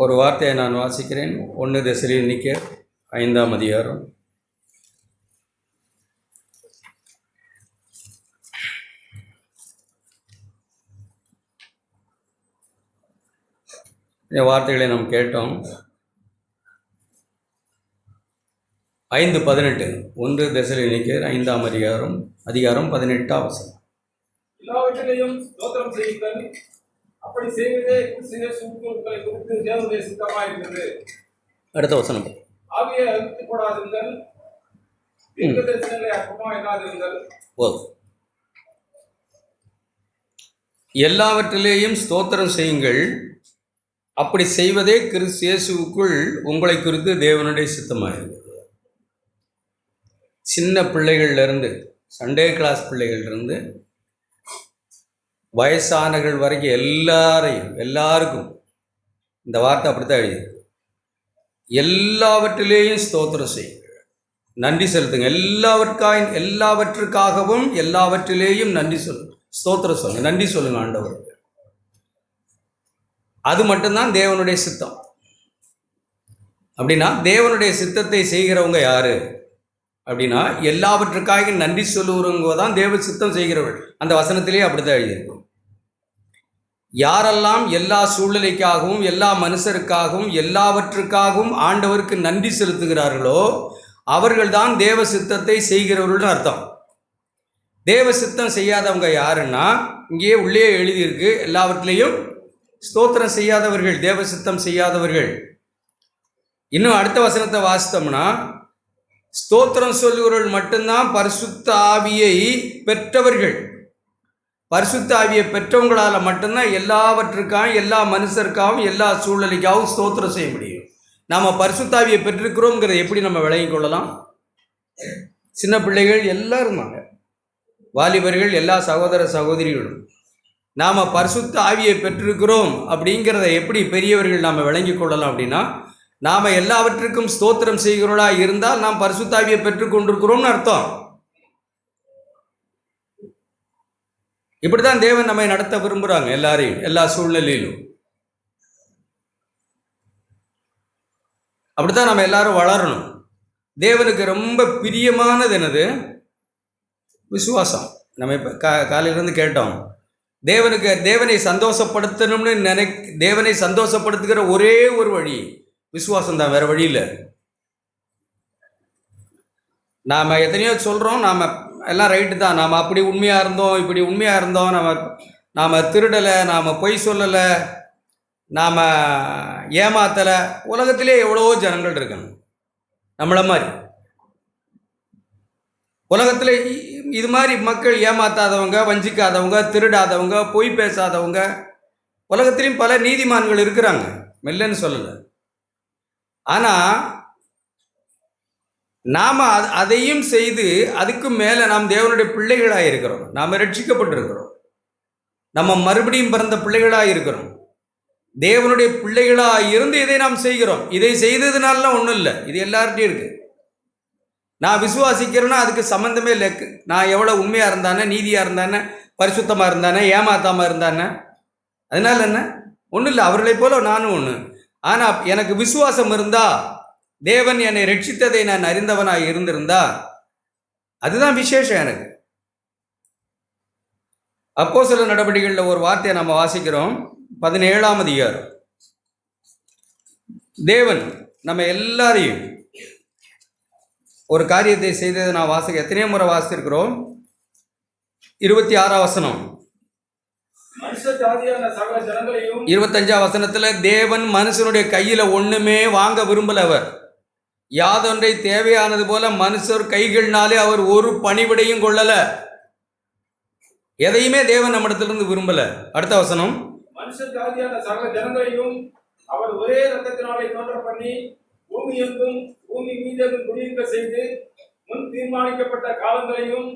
ஒரு வார்த்தையை நான் வாசிக்கிறேன். 1 தெசலோனிக்கேயர் 5ஆம் அதிகாரம். இந்த வார்த்தைகளை நாம் கேட்டோம். 5:18. 1 தெசலோனிக்கேயர் 5ஆம் அதிகாரம் 18ஆம் வசனம். எல்லாவற்றிலையும் ஸ்தோத்திரம் செய்யுங்கள், அப்படி செய்வதே கிறிஸ்து இயேசுவுக்குள் உங்களை குறித்து தேவனுடைய சித்தமாயிருக்கிறது. அடுத்த வசனம். ஆவியை அழித்துப் போடாதிருங்கள், தீர்க்கதரிசனங்களை அற்பமாக எண்ணாதிருங்கள். எல்லாவற்றிலேயும் ஸ்தோத்திரம் செய்யுங்கள், அப்படி செய்வதே கிறிஸ்து இயேசுவுக்குள் உங்களை குறித்து தேவனுடைய சித்தமாயிருக்கிறது. சின்ன பிள்ளைகள்லேருந்து, சண்டே கிளாஸ் பிள்ளைகள்லேருந்து வயசானகள் வரைக்கும் எல்லாருக்கும் இந்த வார்த்தை அப்படித்தான் எழுதியிருக்கு. எல்லாவற்றிலேயும் ஸ்தோத்திரம் செய்யுங்கள், நன்றி செலுத்துங்க. எல்லாவற்றுக்காகவும் எல்லாவற்றிலேயும் நன்றி சொல்லுங்க, ஸ்தோத்திரம் சொல்லுங்க, நன்றி சொல்லுங்க ஆண்டவருக்கு. அது மட்டும்தான் தேவனுடைய சித்தம். அப்படின்னா தேவனுடைய சித்தத்தை செய்கிறவங்க யாரு அப்படின்னா, எல்லாவற்றுக்காக நன்றி சொல்லுறவங்க தான் தேவ சித்தம் செய்கிறவர்கள். அந்த வசனத்திலேயே அப்படித்தான் எழுதியிருக்கும். யாரெல்லாம் எல்லா சூழ்நிலைக்காகவும் எல்லா மனுஷருக்காகவும் எல்லாவற்றுக்காகவும் ஆண்டவருக்கு நன்றி செலுத்துகிறார்களோ அவர்கள்தான் தேவ சித்தத்தை செய்கிறவர்கள்னு அர்த்தம். தேவ சித்தம் செய்யாதவங்க யாருன்னா, இங்கேயே உள்ளே எழுதியிருக்கு, எல்லாவற்றிலையும் ஸ்தோத்திரம் செய்யாதவர்கள், தேவ சித்தம் செய்யாதவர்கள். இன்னும் அடுத்த வசனத்தை வாசித்தோம்னா, ஸ்தோத்திரம் சொல்லுகிறவர்கள் மட்டும்தான் பரிசுத்த ஆவியை பெற்றவர்கள். பரிசுத்த ஆவியை பெற்றவங்களால் மட்டும்தான் எல்லாவற்றுக்காகவும் எல்லா மனுஷருக்காகவும் எல்லா சூழ்நிலைக்காகவும் ஸ்தோத்திரம் செய்ய முடியும். நாம் பரிசுத்த ஆவியை பெற்றிருக்கிறோங்கிறத எப்படி நம்ம விளங்கிக் கொள்ளலாம்? சின்ன பிள்ளைகள் எல்லாரும், வாலிபர்கள், எல்லா சகோதர சகோதரிகளும் நாம் பரிசுத்த ஆவியை பெற்றிருக்கிறோம் அப்படிங்கிறத எப்படி பெரியவர்கள் நாம் விளங்கிக் கொள்ளலாம் அப்படின்னா, நாம் எல்லாவற்றுக்கும் ஸ்தோத்திரம் செய்கிறவர்களா இருந்தால் நாம் பரிசுத்த ஆவியை பெற்றுக்கொண்டிருக்கிறோம்னு அர்த்தம். இப்படித்தான் தேவன் நம்மை நடத்த விரும்புகிறாங்க, எல்லாரையும், எல்லா சூழ்நிலையிலும். அப்படித்தான் நம்ம எல்லாரும் வளரணும். தேவனுக்கு ரொம்ப பிரியமானது என்னது? விசுவாசம். நம்ம இப்போ காலையிலேருந்து கேட்டோம். தேவனை சந்தோஷப்படுத்தணும்னு தேவனை சந்தோஷப்படுத்துகிற ஒரே ஒரு வழி விசுவாசம் தான், வேற வழி இல்லை. நாம் எத்தனையோ சொல்கிறோம், நாம் எல்லாம் ரைட்டு தான், நாம் அப்படி உண்மையாக இருந்தோம், இப்படி உண்மையாக இருந்தோம், நாம் திருடலை, நாம் பொய் சொல்லலை, நாம் ஏமாத்தலை. உலகத்திலே எவ்வளவோ ஜனங்கள் இருக்காங்க நம்மளை மாதிரி. உலகத்தில் இது மாதிரி மக்கள் ஏமாத்தாதவங்க, வஞ்சிக்காதவங்க, திருடாதவங்க, பொய் பேசாதவங்க உலகத்திலையும் பல நீதிமான்கள் இருக்கிறாங்க, மெல்லன்னு சொல்லலை. ஆனால் நாம் அதையும் செய்து அதுக்கு மேலே நாம் தேவனுடைய பிள்ளைகளாக இருக்கிறோம், நாம் ரட்சிக்கப்பட்டிருக்கிறோம், நம்ம மறுபடியும் பிறந்த பிள்ளைகளாக இருக்கிறோம். தேவனுடைய பிள்ளைகளாக இருந்து இதை நாம் செய்கிறோம். இதை செய்ததுனாலாம் ஒன்றும் இல்லை, இது எல்லார்ட்டையும் இருக்குது. நான் விசுவாசிக்கிறேன்னா அதுக்கு சம்மந்தமே இல்லை. நான் எவ்வளோ உண்மையாக இருந்தானே, நீதியாக இருந்தானே, பரிசுத்தமாக இருந்தானே, ஏமாத்தாமல் இருந்தானே, அதனால என்ன, ஒன்றும் இல்லை. அவர்களை போல நானும் ஒன்று. ஆனால் எனக்கு விசுவாசம் இருந்தால், தேவன் என்னை ரட்சித்ததை நான் அறிந்தவனாக இருந்திருந்தா, அதுதான் விசேஷம் எனக்கு. அப்போஸ்தலர் நடவடிக்கைகளில் ஒரு வார்த்தையை நம்ம வாசிக்கிறோம், 17ஆம் அதிகாரம். தேவன் நம்ம எல்லாரையும் ஒரு காரியத்தை செய்ததை நான் எத்தனையோ முறை வாசித்திருக்கிறோம். 26ஆம் வசனம், 25ஆம் வசனத்தில் தேவன் மனுஷனுடைய கையில் ஒன்றுமே வாங்க விரும்பலவர், யாதொன்றை தேவையானது போல மனுஷர் கைகள்னாலே அவர் ஒரு பணிவிடையும் கொள்ளல. எதையுமே தேவன் நம்மிடத்திலிருந்து விரும்பல. அடுத்த வசனம், மனுஷர் ஜாதியான சகல ஜனங்களையும் அவர் ஒரே இரத்தத்தினாலே தோன்ற பண்ணி பூமி மீதெங்கும் குடியிருக்க செய்து முன் தீர்மானிக்கப்பட்ட காலங்களையும்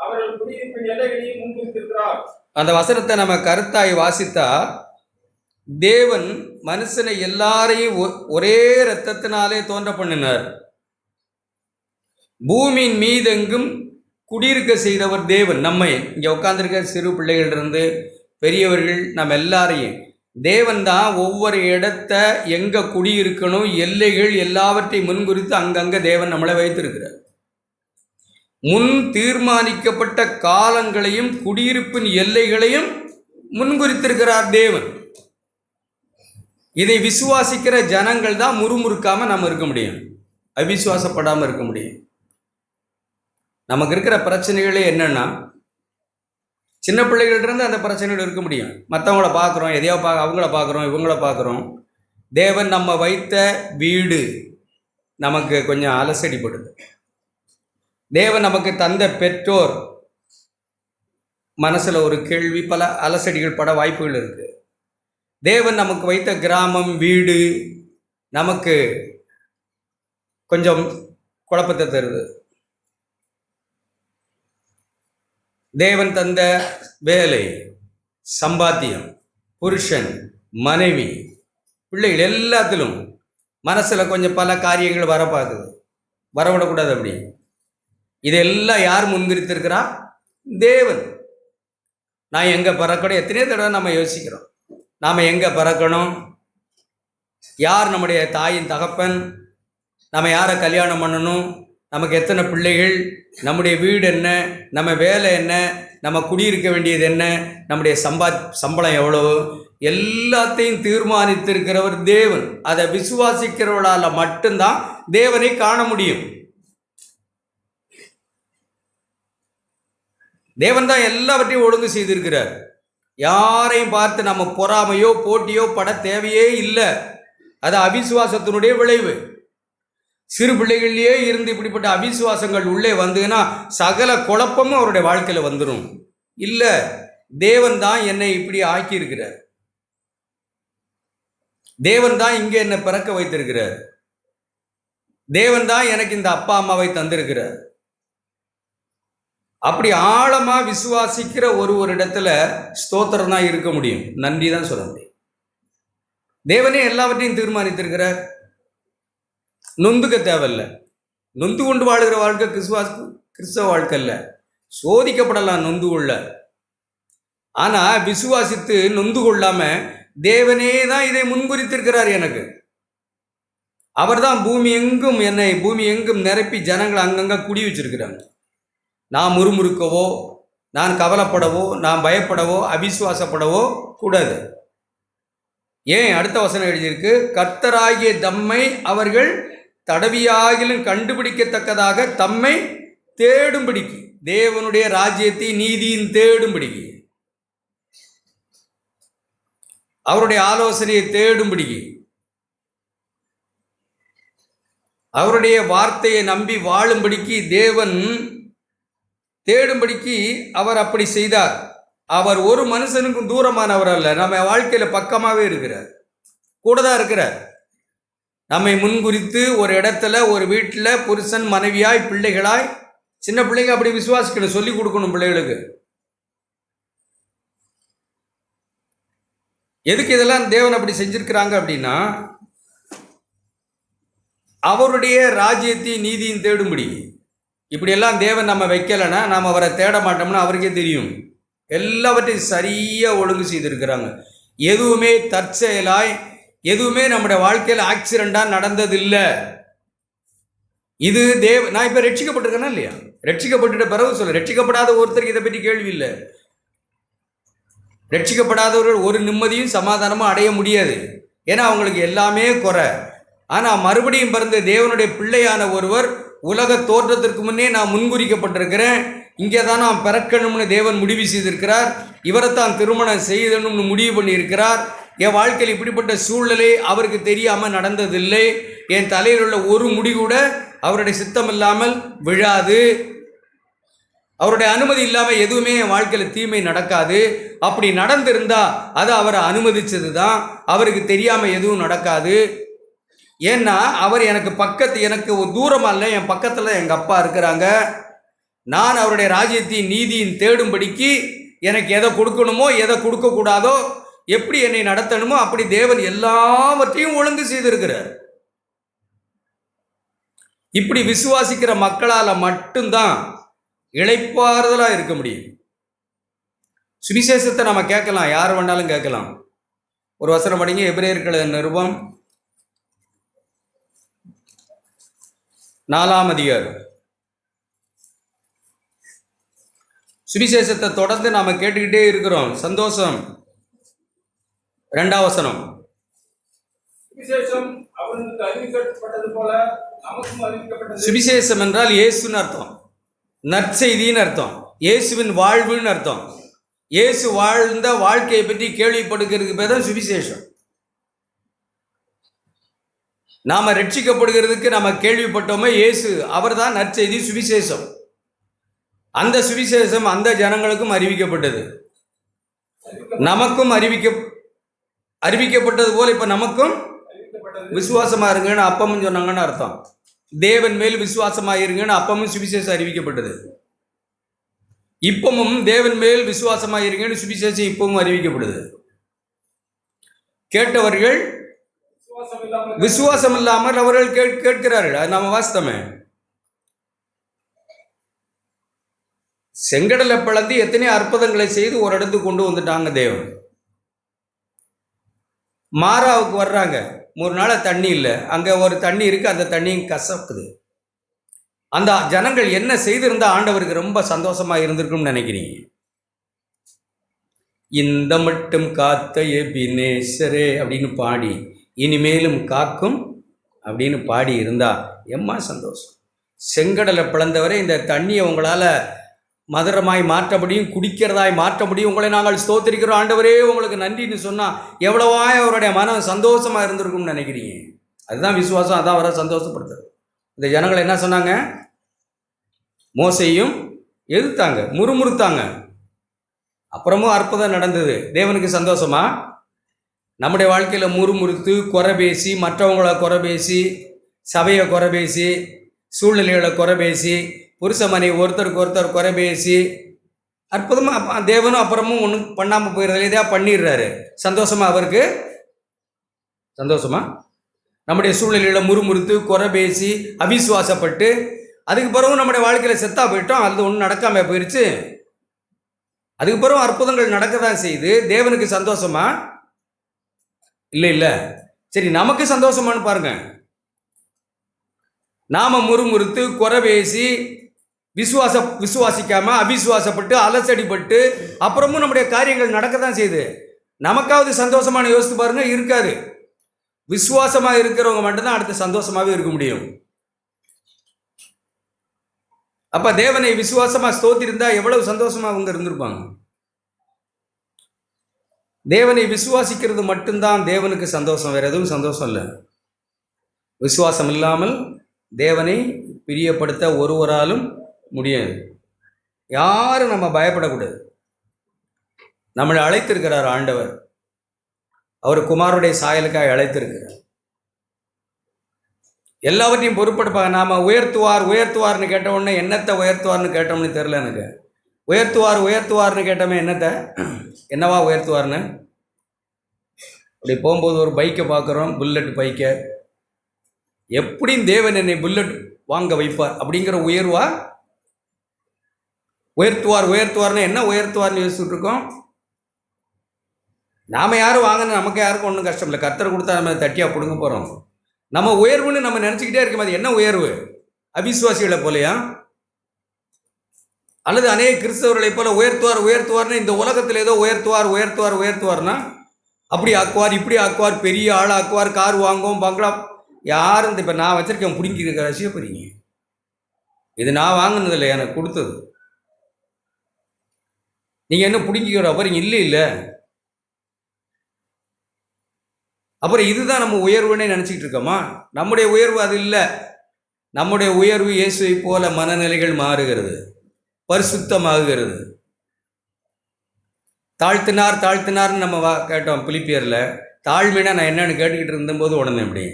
அவர்கள் குடியிருப்பின் எல்லைகளையும் முன்குறித்திருக்கிறார். அந்த வசனத்தை நம்ம கருத்தாய் வாசித்தா, தேவன் மனுஷனை எல்லாரையும் ஒரே இரத்தத்தினாலே தோன்ற பண்ணினார். பூமியின் மீதெங்கும் குடியிருக்க செய்தவர் தேவன். நம்மை இங்கே உட்கார்ந்துருக்க சிறு பிள்ளைகளிலிருந்து பெரியவர்கள் நம்ம எல்லாரையும் தேவன் தான் ஒவ்வொரு இடத்த எங்கே குடியிருக்கணும், எல்லைகள் எல்லாவற்றையும் முன்குறித்து அங்கங்கே தேவன் நம்மளை வைத்திருக்கிறார். முன் தீர்மானிக்கப்பட்ட காலங்களையும் குடியிருப்பின் எல்லைகளையும் முன்குறித்திருக்கிறார் தேவன். இதை விசுவாசிக்கிற ஜனங்கள் தான் முறுமுறுக்காம நம்ம இருக்க முடியும், அவிசுவாசப்படாமல் இருக்க முடியும். நமக்கு இருக்கிற பிரச்சனைகளே என்னன்னா, சின்ன பிள்ளைகள்கிட்ட அந்த பிரச்சனைகள் இருக்க முடியும். மற்றவங்கள பார்க்குறோம், எதையோ அவங்கள பார்க்குறோம், இவங்கள பார்க்குறோம். தேவன் நம்ம வைத்த வீடு நமக்கு கொஞ்சம் அலசடிப்படுது. தேவன் நமக்கு தந்த பெற்றோர் மனசில் ஒரு கேள்வி, பல அலசடிகள் பட வாய்ப்புகள் இருக்குது. தேவன் நமக்கு வைத்த கிராமம், வீடு நமக்கு கொஞ்சம் குழப்பத்தை தருது. தேவன் தந்த வேலை, சம்பாத்தியம், புருஷன், மனைவி, பிள்ளைகள் எல்லாத்திலும் மனசில் கொஞ்சம் பல காரியங்கள் வர பார்க்குது. வரவிடக்கூடாது. அப்படி இதெல்லாம் யார் முன்குறித்திருக்கிறா? தேவன். நான் எங்கே பிறக்கணும்? எத்தனையோ தடவை நம்ம யோசிக்கிறோம், நாம் எங்கே பிறக்கணும், யார் நம்முடைய தாயின் தகப்பன், நம்ம யாரை கல்யாணம் பண்ணணும், நமக்கு எத்தனை பிள்ளைகள், நம்முடைய வீடு என்ன, நம்ம வேலை என்ன, நம்ம குடியிருக்க வேண்டியது என்ன, நம்முடைய சம்பளம் எவ்வளவு, எல்லாத்தையும் தீர்மானித்திருக்கிறவர் தேவன். அதை விசுவாசிக்கிறவர்களால் மட்டும்தான் தேவனை காண முடியும். தேவன் தான் எல்லாவற்றையும் ஒழுங்கு செய்திருக்கிறார். யாரையும் பார்த்து நம்ம பொறாமையோ போட்டியோ பட தேவையே இல்லை. அது அவிசுவாசத்தினுடைய விளைவு. சிறு பிள்ளைகளிலேயே இருந்து இப்படிப்பட்ட அவிசுவாசங்கள் உள்ளே வந்ததுன்னா சகல குழப்பமும் அவருடைய வாழ்க்கையில் வந்துடும். இல்லை, தேவன் தான் என்னை இப்படி ஆக்கியிருக்கிறார். தேவன் தான் இங்கே என்னை பிறக்க வைத்திருக்கிறார். தேவன் தான் எனக்கு இந்த அப்பா அம்மாவை தந்திருக்கிறார். அப்படி ஆழமா விசுவாசிக்கிற ஒரு இடத்துல ஸ்தோத்திரம் தான் இருக்க முடியும், நன்றி தான் சொல்ல முடியும். தேவனே எல்லாவற்றையும் தீர்மானித்திருக்கிறார். நொந்துக்க தேவையில்லை. நொந்து கொண்டு வாழ்கிற வாழ்க்கை கிறிஸ்தவ வாழ்க்கை இல்லை. சோதிக்கப்படலாம் நொந்து கொள்ள, ஆனா விசுவாசித்து நொந்து கொள்ளாம தேவனே தான் இதை முன்குறித்திருக்கிறார். எனக்கு அவர் தான் பூமி எங்கும் நிரப்பி ஜனங்களை அங்கங்க குடி வச்சிருக்கிறாங்க. நான் முறுமுறுக்கவோ, நான் கவலைப்படவோ, நான் பயப்படவோ, அவிசுவாசப்படவோ கூடாது. ஏன்? அடுத்த வசனம் எழுதியிருக்கு, கர்த்தராகிய தம்மை அவர்கள் தடவியாகிலும் கண்டுபிடிக்கத்தக்கதாக தம்மை தேடும்படிக்கு, தேவனுடைய ராஜ்யத்தை நீதியின் தேடும்படிக்கு, அவருடைய ஆலோசனையை தேடும்படிக்கு, அவருடைய வார்த்தையை நம்பி வாழும்படிக்கு தேவன் தேடும்படிக்கு அவர் அப்படி செய்தார். அவர் ஒரு மனுஷனுக்கும் தூரமானவர் அல்ல. நம்ம வாழ்க்கையில் பக்கமாகவே இருக்கிறார், கூட தான் இருக்கிறார். நம்மை முன்குறித்து ஒரு இடத்துல, ஒரு வீட்டில் புருஷன் மனைவியாய் பிள்ளைகளாய், சின்ன பிள்ளைங்க அப்படி விசுவாசிக்கணும், சொல்லி கொடுக்கணும் பிள்ளைகளுக்கு. எதுக்கு இதெல்லாம் தேவன் அப்படி செஞ்சிருக்கிறாங்க அப்படின்னா, அவருடைய ராஜ்யத்தை நீதியின் தேடும்படி. இப்படியெல்லாம் தேவன் நம்ம வைக்கலைன்னா, நாம் அவரை தேட மாட்டோம்னா அவருக்கே தெரியும். எல்லாவற்றையும் சரியாக ஒழுங்கு செய்திருக்கிறாங்க. எதுவுமே தற்செயலாய், எதுவுமே நம்முடைய வாழ்க்கையில் ஆக்சிடெண்டாக நடந்ததில்லை. இது நான் இப்போ ரட்சிக்கப்பட்டிருக்கேனா இல்லையா? ரட்சிக்கப்பட்டுட்ட பிறகு சொல்ல, ரட்சிக்கப்படாத ஒருத்தருக்கு இதை பற்றி கேள்வி இல்லை. ரட்சிக்கப்படாதவர்கள் ஒரு நிம்மதியும் சமாதானமும் அடைய முடியாது. ஏன்னா அவங்களுக்கு எல்லாமே குறை. ஆனால் மறுபடியும் பிறந்த தேவனுடைய பிள்ளையான ஒருவர், உலக தோற்றத்திற்கு முன்னே நான் முன்குறிக்கப்பட்டிருக்கிறேன், இங்கே தான் நான் பிறக்கணும்னு தேவன் முடிவு செய்திருக்கிறார், இவரைத்தான் திருமணம் செய்யணும்னு முடிவு பண்ணியிருக்கிறார். என் வாழ்க்கையில் இப்படிப்பட்ட சூழ்நிலை அவருக்கு தெரியாமல் நடந்ததில்லை. என் தலையில் உள்ள ஒரு முடி கூட அவருடைய சித்தம் இல்லாமல் விழாது. அவருடைய அனுமதி இல்லாமல் எதுவுமே என் வாழ்க்கையில் தீமை நடக்காது. அப்படி நடந்திருந்தா அது அவரை அனுமதிச்சது தான். அவருக்கு தெரியாமல் எதுவும் நடக்காது. ஏன்னா அவர் எனக்கு தூரமாக இல்லை, என் பக்கத்தில் எங்கள் அப்பா இருக்கிறாங்க. நான் அவருடைய ராஜ்யத்தின் நீதியின் தேடும்படிக்கு எனக்கு எதை கொடுக்கணுமோ, எதை கொடுக்கக்கூடாதோ, எப்படி என்னை நடத்தணுமோ அப்படி தேவன் எல்லாவற்றையும் ஒழுங்கு செய்திருக்கிறார். இப்படி விசுவாசிக்கிற மக்களால் மட்டும்தான் இளைப்பாறுதலாக இருக்க முடியும். சுவிசேஷத்தை நம்ம கேட்கலாம், யார் வேணாலும் கேட்கலாம். ஒரு வசனம் படிங்க. எபிரேயர்கள் நிருபம் 4ஆம் அதிகாரம். சுவிசேஷத்தை தொடர்ந்து நாம கேட்டுக்கிட்டே இருக்கிறோம். சந்தோஷம். 2ஆம் வசனம். சுவிசேஷம் அவர்களுக்கு அறிவிக்கப்பட்டது போல நமக்கும் அறிவிக்கப்பட்டது. சுவிசேஷம் என்றால் இயேசுன்னு அர்த்தம், நற்செய்தின்னு அர்த்தம், இயேசுவின் வாழ்வுன்னு அர்த்தம். இயேசு வாழ்ந்த வாழ்க்கையை பற்றி கேள்விப்படுகிறதுக்கு பேர் தான் சுவிசேஷம். நாம ரட்சிக்கப்படுகிறதுக்கு நம்ம கேள்விப்பட்டோமே இயேசு, அவர் தான் நற்செய்தி, சுவிசேஷம். அந்த சுவிசேஷம் அந்த ஜனங்களுக்கும் அறிவிக்கப்பட்டது, நமக்கும் அறிவிக்கப்பட்டது போல இப்ப நமக்கும் விசுவாசமா இருங்கன்னு அப்பமும் சொன்னாங்கன்னு அர்த்தம். தேவன் மேல் விசுவாசமா இருங்கன்னு அப்பமும் சுவிசேஷம் அறிவிக்கப்பட்டது. இப்பமும் தேவன் மேல் விசுவாசமா இருங்கன்னு சுவிசேஷம் இப்பவும் அறிவிக்கப்படுது. கேட்டவர்கள் விசுவாசம் இல்லாமல் அவர்கள் கேட்கிறார்கள். அது நாம வாஸ்தமே. செங்கடலை பிளந்து எத்தனை அற்புதங்களை செய்து ஒரு இடத்துக்கு கொண்டு வந்துட்டாங்க தேவன். மாறாவுக்கு வர்றாங்க, 3 நாள தண்ணி இல்லை, அங்க ஒரு தண்ணி இருக்கு, அந்த தண்ணியும் கசக்குது. அந்த ஜனங்கள் என்ன செய்திருந்தா ஆண்டவருக்கு ரொம்ப சந்தோஷமா இருந்திருக்கும்னு நினைக்கிறீங்க? இந்த மட்டும் காத்த எபினேசரே அப்படின்னு பாடி, இனிமேலும் காக்கும் அப்படின்னு பாடி இருந்தா எம்மா சந்தோஷம். செங்கடலை பிளந்தவரை இந்த தண்ணியை உங்களால் மதுரமாய் மாற்ற முடியும், குடிக்கிறதாய் மாற்ற முடியும். உங்களை நாங்கள் ஸ்தோத்திரிக்கிறோம் ஆண்டவரே, உங்களுக்கு நன்றின்னு சொன்னால் எவ்வளவாய் அவருடைய மனம் சந்தோஷமாக இருந்திருக்கும்னு நினைக்கிறீங்க? அதுதான் விசுவாசம், அதான் அவரை சந்தோஷப்படுத்துறது. இந்த ஜனங்கள் என்ன சொன்னாங்க? மோசையும் எதிர்த்தாங்க, முறுமுறுத்தாங்க. அப்புறமும் அற்புதம் நடந்தது. தேவனுக்கு சந்தோஷமா? நம்முடைய வாழ்க்கையில் முறுமுறுத்து குறை பேசி, மற்றவங்களை குறை பேசி, சபையை குறை பேசி, சூழ்நிலைகளை குறை பேசி, புருஷ மனைவி ஒருத்தருக்கு ஒருத்தர் குறை பேசி, அற்புதமாக தேவனும் அப்புறமும் ஒன்றும் பண்ணாமல் போயிடுறது, இதையா பண்ணிடுறாரு. சந்தோஷமா? அவருக்கு சந்தோஷமா? நம்முடைய சூழ்நிலையில் முறுமுறுத்து குறை பேசி அவிசுவாசப்பட்டு அதுக்கு பிறகு நம்முடைய வாழ்க்கையில் செத்தா போயிட்டோம், அது ஒன்றும் நடக்காமல் போயிடுச்சு. அதுக்கு பிறகு அற்புதங்கள் நடக்க தான் செய்யுது. தேவனுக்கு சந்தோஷமா? இல்லை. சரி, நமக்கு சந்தோஷமானு பாருங்க. நாம முறுமுறுத்து குறை பேசி விசுவாசிக்காம அவிசுவாசப்பட்டு அலசடிப்பட்டு அப்புறமும் நம்முடைய காரியங்கள் நடக்க தான் செய்யுது. நமக்காவது சந்தோஷமான யோசித்து பாருங்க, இருக்காது. விசுவாசமா இருக்கிறவங்க மட்டும்தான் அடுத்து சந்தோஷமாவே இருக்க முடியும். அப்ப தேவனை விசுவாசமா ஸ்தோத்திருந்தா எவ்வளவு சந்தோஷமா அவங்க இருந்திருப்பாங்க. தேவனை விசுவாசிக்கிறது மட்டும்தான் தேவனுக்கு சந்தோஷம், வேற எதுவும் சந்தோஷம் இல்லை. விசுவாசம் இல்லாமல் தேவனை பிரியப்படுத்த ஒருவராலும் முடியாது. யாரும் நம்ம பயப்படக்கூடாது. நம்மளை அழைத்திருக்கிறார் ஆண்டவர், அவர் குமாரனுடைய சாயலுக்காக அழைத்திருக்கிறார். எல்லாவற்றையும் பொறுப்படுப்பாங்க. நாம உயர்த்துவார்னு கேட்ட உடனே என்னத்தை உயர்த்துவார்னு கேட்டோம்னு தெரியல எனக்கு. உயர்த்துவார்னு கேட்டோமே, என்னவா உயர்த்துவார்னு? அப்படி போகும்போது ஒரு பைக்கை பார்க்குறோம், புல்லட் பைக்கை. எப்படியும் தேவன் என்னை புல்லட் வாங்க வைப்பார் அப்படிங்கிற உயர்வா? உயர்த்துவார்னு என்ன உயர்த்துவார்னு யோசிச்சுட்டு இருக்கோம். நாம யாரும் வாங்கின நமக்கு யாருக்கும் ஒன்றும் கஷ்டம் இல்லை. கர்த்தர் கொடுத்தா நம்ம தட்டியா கொடுங்க போகிறோம். நம்ம உயர்வுன்னு நம்ம நினச்சிக்கிட்டே இருக்கும். அது என்ன உயர்வு? அவிசுவாசிகளை போலையா? அல்லது அநேக கிறிஸ்தவர்களை போல உயர்த்துவார்னு இந்த உலகத்தில் ஏதோ உயர்த்துவார்னா அப்படி ஆக்குவார், இப்படி ஆக்குவார், பெரிய ஆள் ஆக்குவார், கார் வாங்குவோம், பங்களா. யாரும் இப்போ நான் வச்சிருக்கேன் பிடிங்கிருக்க ரசியப்படுறீங்க. இது நான் வாங்கினதில்லை, எனக்கு கொடுத்தது. நீங்கள் என்ன பிடிங்கிக்கிற போறீங்க? இல்லை. அப்புறம் இதுதான் நம்ம உயர்வுன்னே நினச்சிக்கிட்டு இருக்கோமா? நம்முடைய உயர்வு அது இல்லை. நம்முடைய உயர்வு இயேசுவை போல மனநிலைகள் மாறுகிறது, பரிசுத்தமாகுகிறது. தாழ்த்தினார்னு நம்ம கேட்டோம் பிலிப்பியரில். தாழ்மைனா நான் என்னன்னு கேட்டுக்கிட்டு இருந்தபோது உடனே எப்படி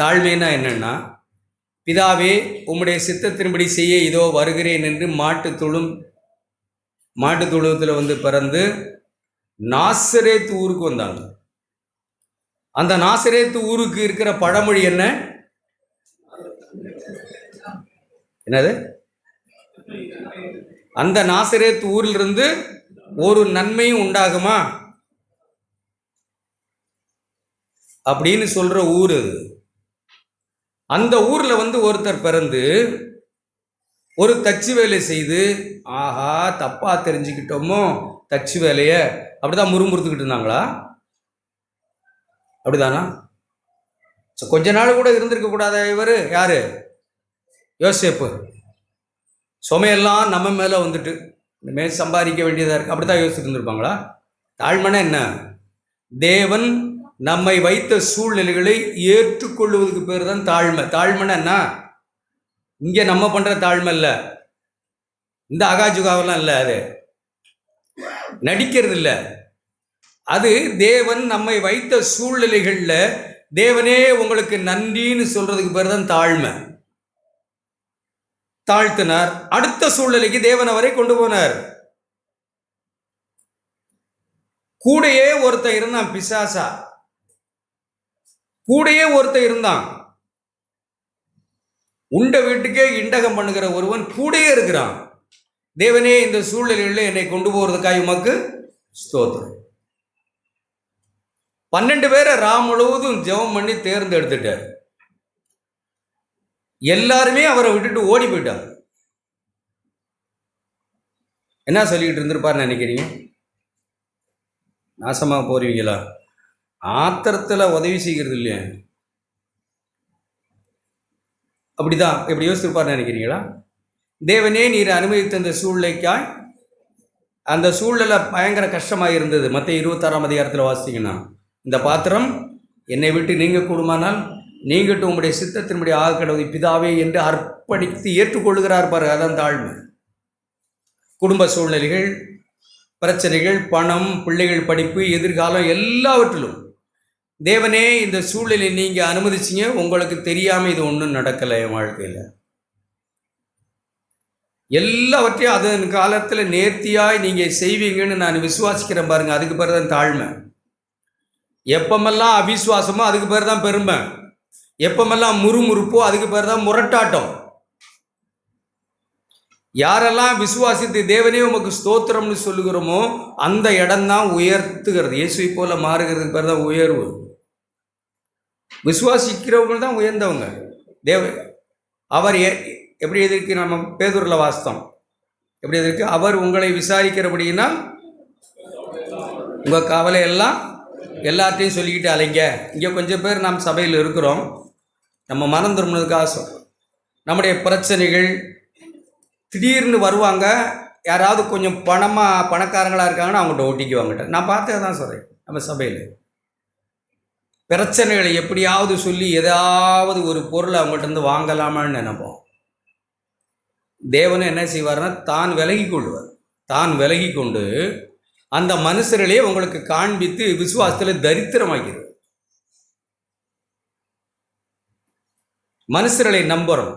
தாழ்மைனா என்னன்னா, பிதாவே உம்முடைய சித்தத்தின்படி செய்ய இதோ வருகிறேன் என்று மாட்டு தொழுவத்தில் வந்து பிறந்து நாசரேத்து ஊருக்கு வந்தாங்க. அந்த நாசரேத்து ஊருக்கு இருக்கிற பழமொழி என்னது? அந்த நாசரேத்து ஊரிலிருந்து ஒரு நன்மையும் உண்டாகுமா? அப்படின்னு சொல்ற ஊர் அது. அந்த ஊர்ல ஒருத்தர் பிறந்து ஒரு தச்சு வேலை செய்து, ஆஹா தப்பா தெரிஞ்சுக்கிட்டோமோ தச்சு வேலையை, அப்படிதான் முறுமுறுத்துக்கிட்டு இருந்தாங்களா? அப்படிதானா? கொஞ்ச நாள் கூட இருந்திருக்க கூடாத இவர் யாரு? யோசேப்பு. சுமையெல்லாம் நம்ம மேலே வந்துட்டு இனிமேல் சம்பாதிக்க வேண்டியதாக இருக்குது, அப்படித்தான் யோசிச்சுட்டு இருந்திருப்பாங்களா? தாழ்மைனா என்ன? தேவன் நம்மை வைத்த சூழ்நிலைகளை ஏற்றுக்கொள்வதுக்கு பேர் தான் தாழ்மை. தாழ்மைனா என்ன? இங்கே நம்ம பண்ணுற தாழ்மை இல்லை, இந்த அகாஜுகாவெல்லாம் இல்லை, அது நடிக்கிறது இல்லை. அது தேவன் நம்மை வைத்த சூழ்நிலைகளில் தேவனே உங்களுக்கு நன்றின்னு சொல்றதுக்கு பேர் தான் தாழ்மை. தாழ்த்தினார், அடுத்த சூழ்நிலைக்கு தேவன் அவரை கொண்டு போனார். கூடையே ஒருத்தன் இருந்தான், பிசாசா. கூடையே ஒருத்தன் இருந்தான், உண்ட வீட்டுக்கே இண்டகம் பண்ணுகிற ஒருவன் கூடையே இருக்கிறான். தேவனே இந்த சூழ்நிலைகளில் என்னை கொண்டு போறதுக்காக உமக்கு ஸ்தோத்திரம். 12 பேரை ராம் முழுவதும் ஜெபம் பண்ணி தேர்ந்தெடுத்துட்டார். எல்லாருமே அவரை விட்டுட்டு ஓடி போயிட்டாங்க. என்ன சொல்லிக்கிட்டு இருந்திருப்பார்னு நினைக்கிறீங்க? நாசமா போறீங்களா? ஆத்திரத்தில் உதவி செய்கிறது இல்லையா? அப்படிதான் எப்படி யோசிச்சிருப்பார்னு நினைக்கிறீங்களா? தேவனே நீர் அனுமதித்த இந்த சூழ்நிலைக்காய், அந்த சூழ்நிலை பயங்கர கஷ்டமாக இருந்தது. மத்திய 26ஆம் அதிகாரத்தில் வாசித்தீங்கன்னா, இந்த பாத்திரம் என்னை விட்டு நீங்க கூடுமானால் நீங்கட்டும் உங்களுடைய சித்தத்தின்படி ஆக கடவுள் பிதாவே என்று அர்ப்பணித்து ஏற்றுக்கொள்கிறார் பாரு. அதான் தாழ்மை. குடும்ப சூழ்நிலைகள், பிரச்சனைகள், பணம், பிள்ளைகள் படிப்பு, எதிர்காலம் எல்லாவற்றிலும் தேவனே இந்த சூழ்நிலை நீங்க அனுமதிச்சிங்க, உங்களுக்கு தெரியாம இது ஒன்றும் நடக்கலை என் வாழ்க்கையில். எல்லாவற்றையும் அதன் காலத்தில் நேர்த்தியாய் நீங்க செய்வீங்கன்னு நான் விசுவாசிக்கிறேன் பாருங்க. அதுக்கு பேர் தான் தாழ்மை. எப்பமெல்லாம் அவிசுவாசமோ அதுக்கு பேர் தான் பெருமை. எப்பமெல்லாம் முறுமுறுப்போ அதுக்கு பேர் தான் முரட்டாட்டம். யாரெல்லாம் விசுவாசித்து தேவனே உமக்கு ஸ்தோத்திரம்னு சொல்லுகிறோமோ அந்த இடம்தான் உயர்த்துகிறது. இயேசுவை போல மாறுகிறதுக்கு பேர் தான் உயர்வு. விசுவாசிக்கிறவங்க தான் உயர்ந்தவங்க. அவர் எப்படி எதிர்க்கு நம்ம பேதுருல வாஸ்தம் எப்படி எதிர்க்கு, அவர் உங்களை விசாரிக்கிறபடின்னா உங்கள் கவலை எல்லாம் எல்லாத்தையும் சொல்லிக்கிட்டு அலைங்க. இங்கே கொஞ்சம் பேர் நாம் சபையில் இருக்கிறோம், நம்ம மனம் திரும்பினதுக்காக சொல்கிறோம். நம்முடைய பிரச்சனைகள் திடீர்னு வருவாங்க. யாராவது கொஞ்சம் பணக்காரங்களாக இருக்காங்கன்னா அவங்கள்ட்ட ஓட்டிக்குவாங்கட்ட. நான் பார்த்தே தான் சொல்கிறேன். நம்ம சபையில் பிரச்சனைகளை எப்படியாவது சொல்லி ஏதாவது ஒரு பொருளை அவங்கள்ட்ட வாங்கலாமான்னு நினைப்போம். தேவனை என்ன செய்வார்னா தான் விலகி கொள்வார். தான் விலகி கொண்டு அந்த மனுஷர்களே உங்களுக்கு காண்பித்து விசுவாசத்தில் தரித்திரமாகிறது. மனுஷர்களை நம்புறோம்,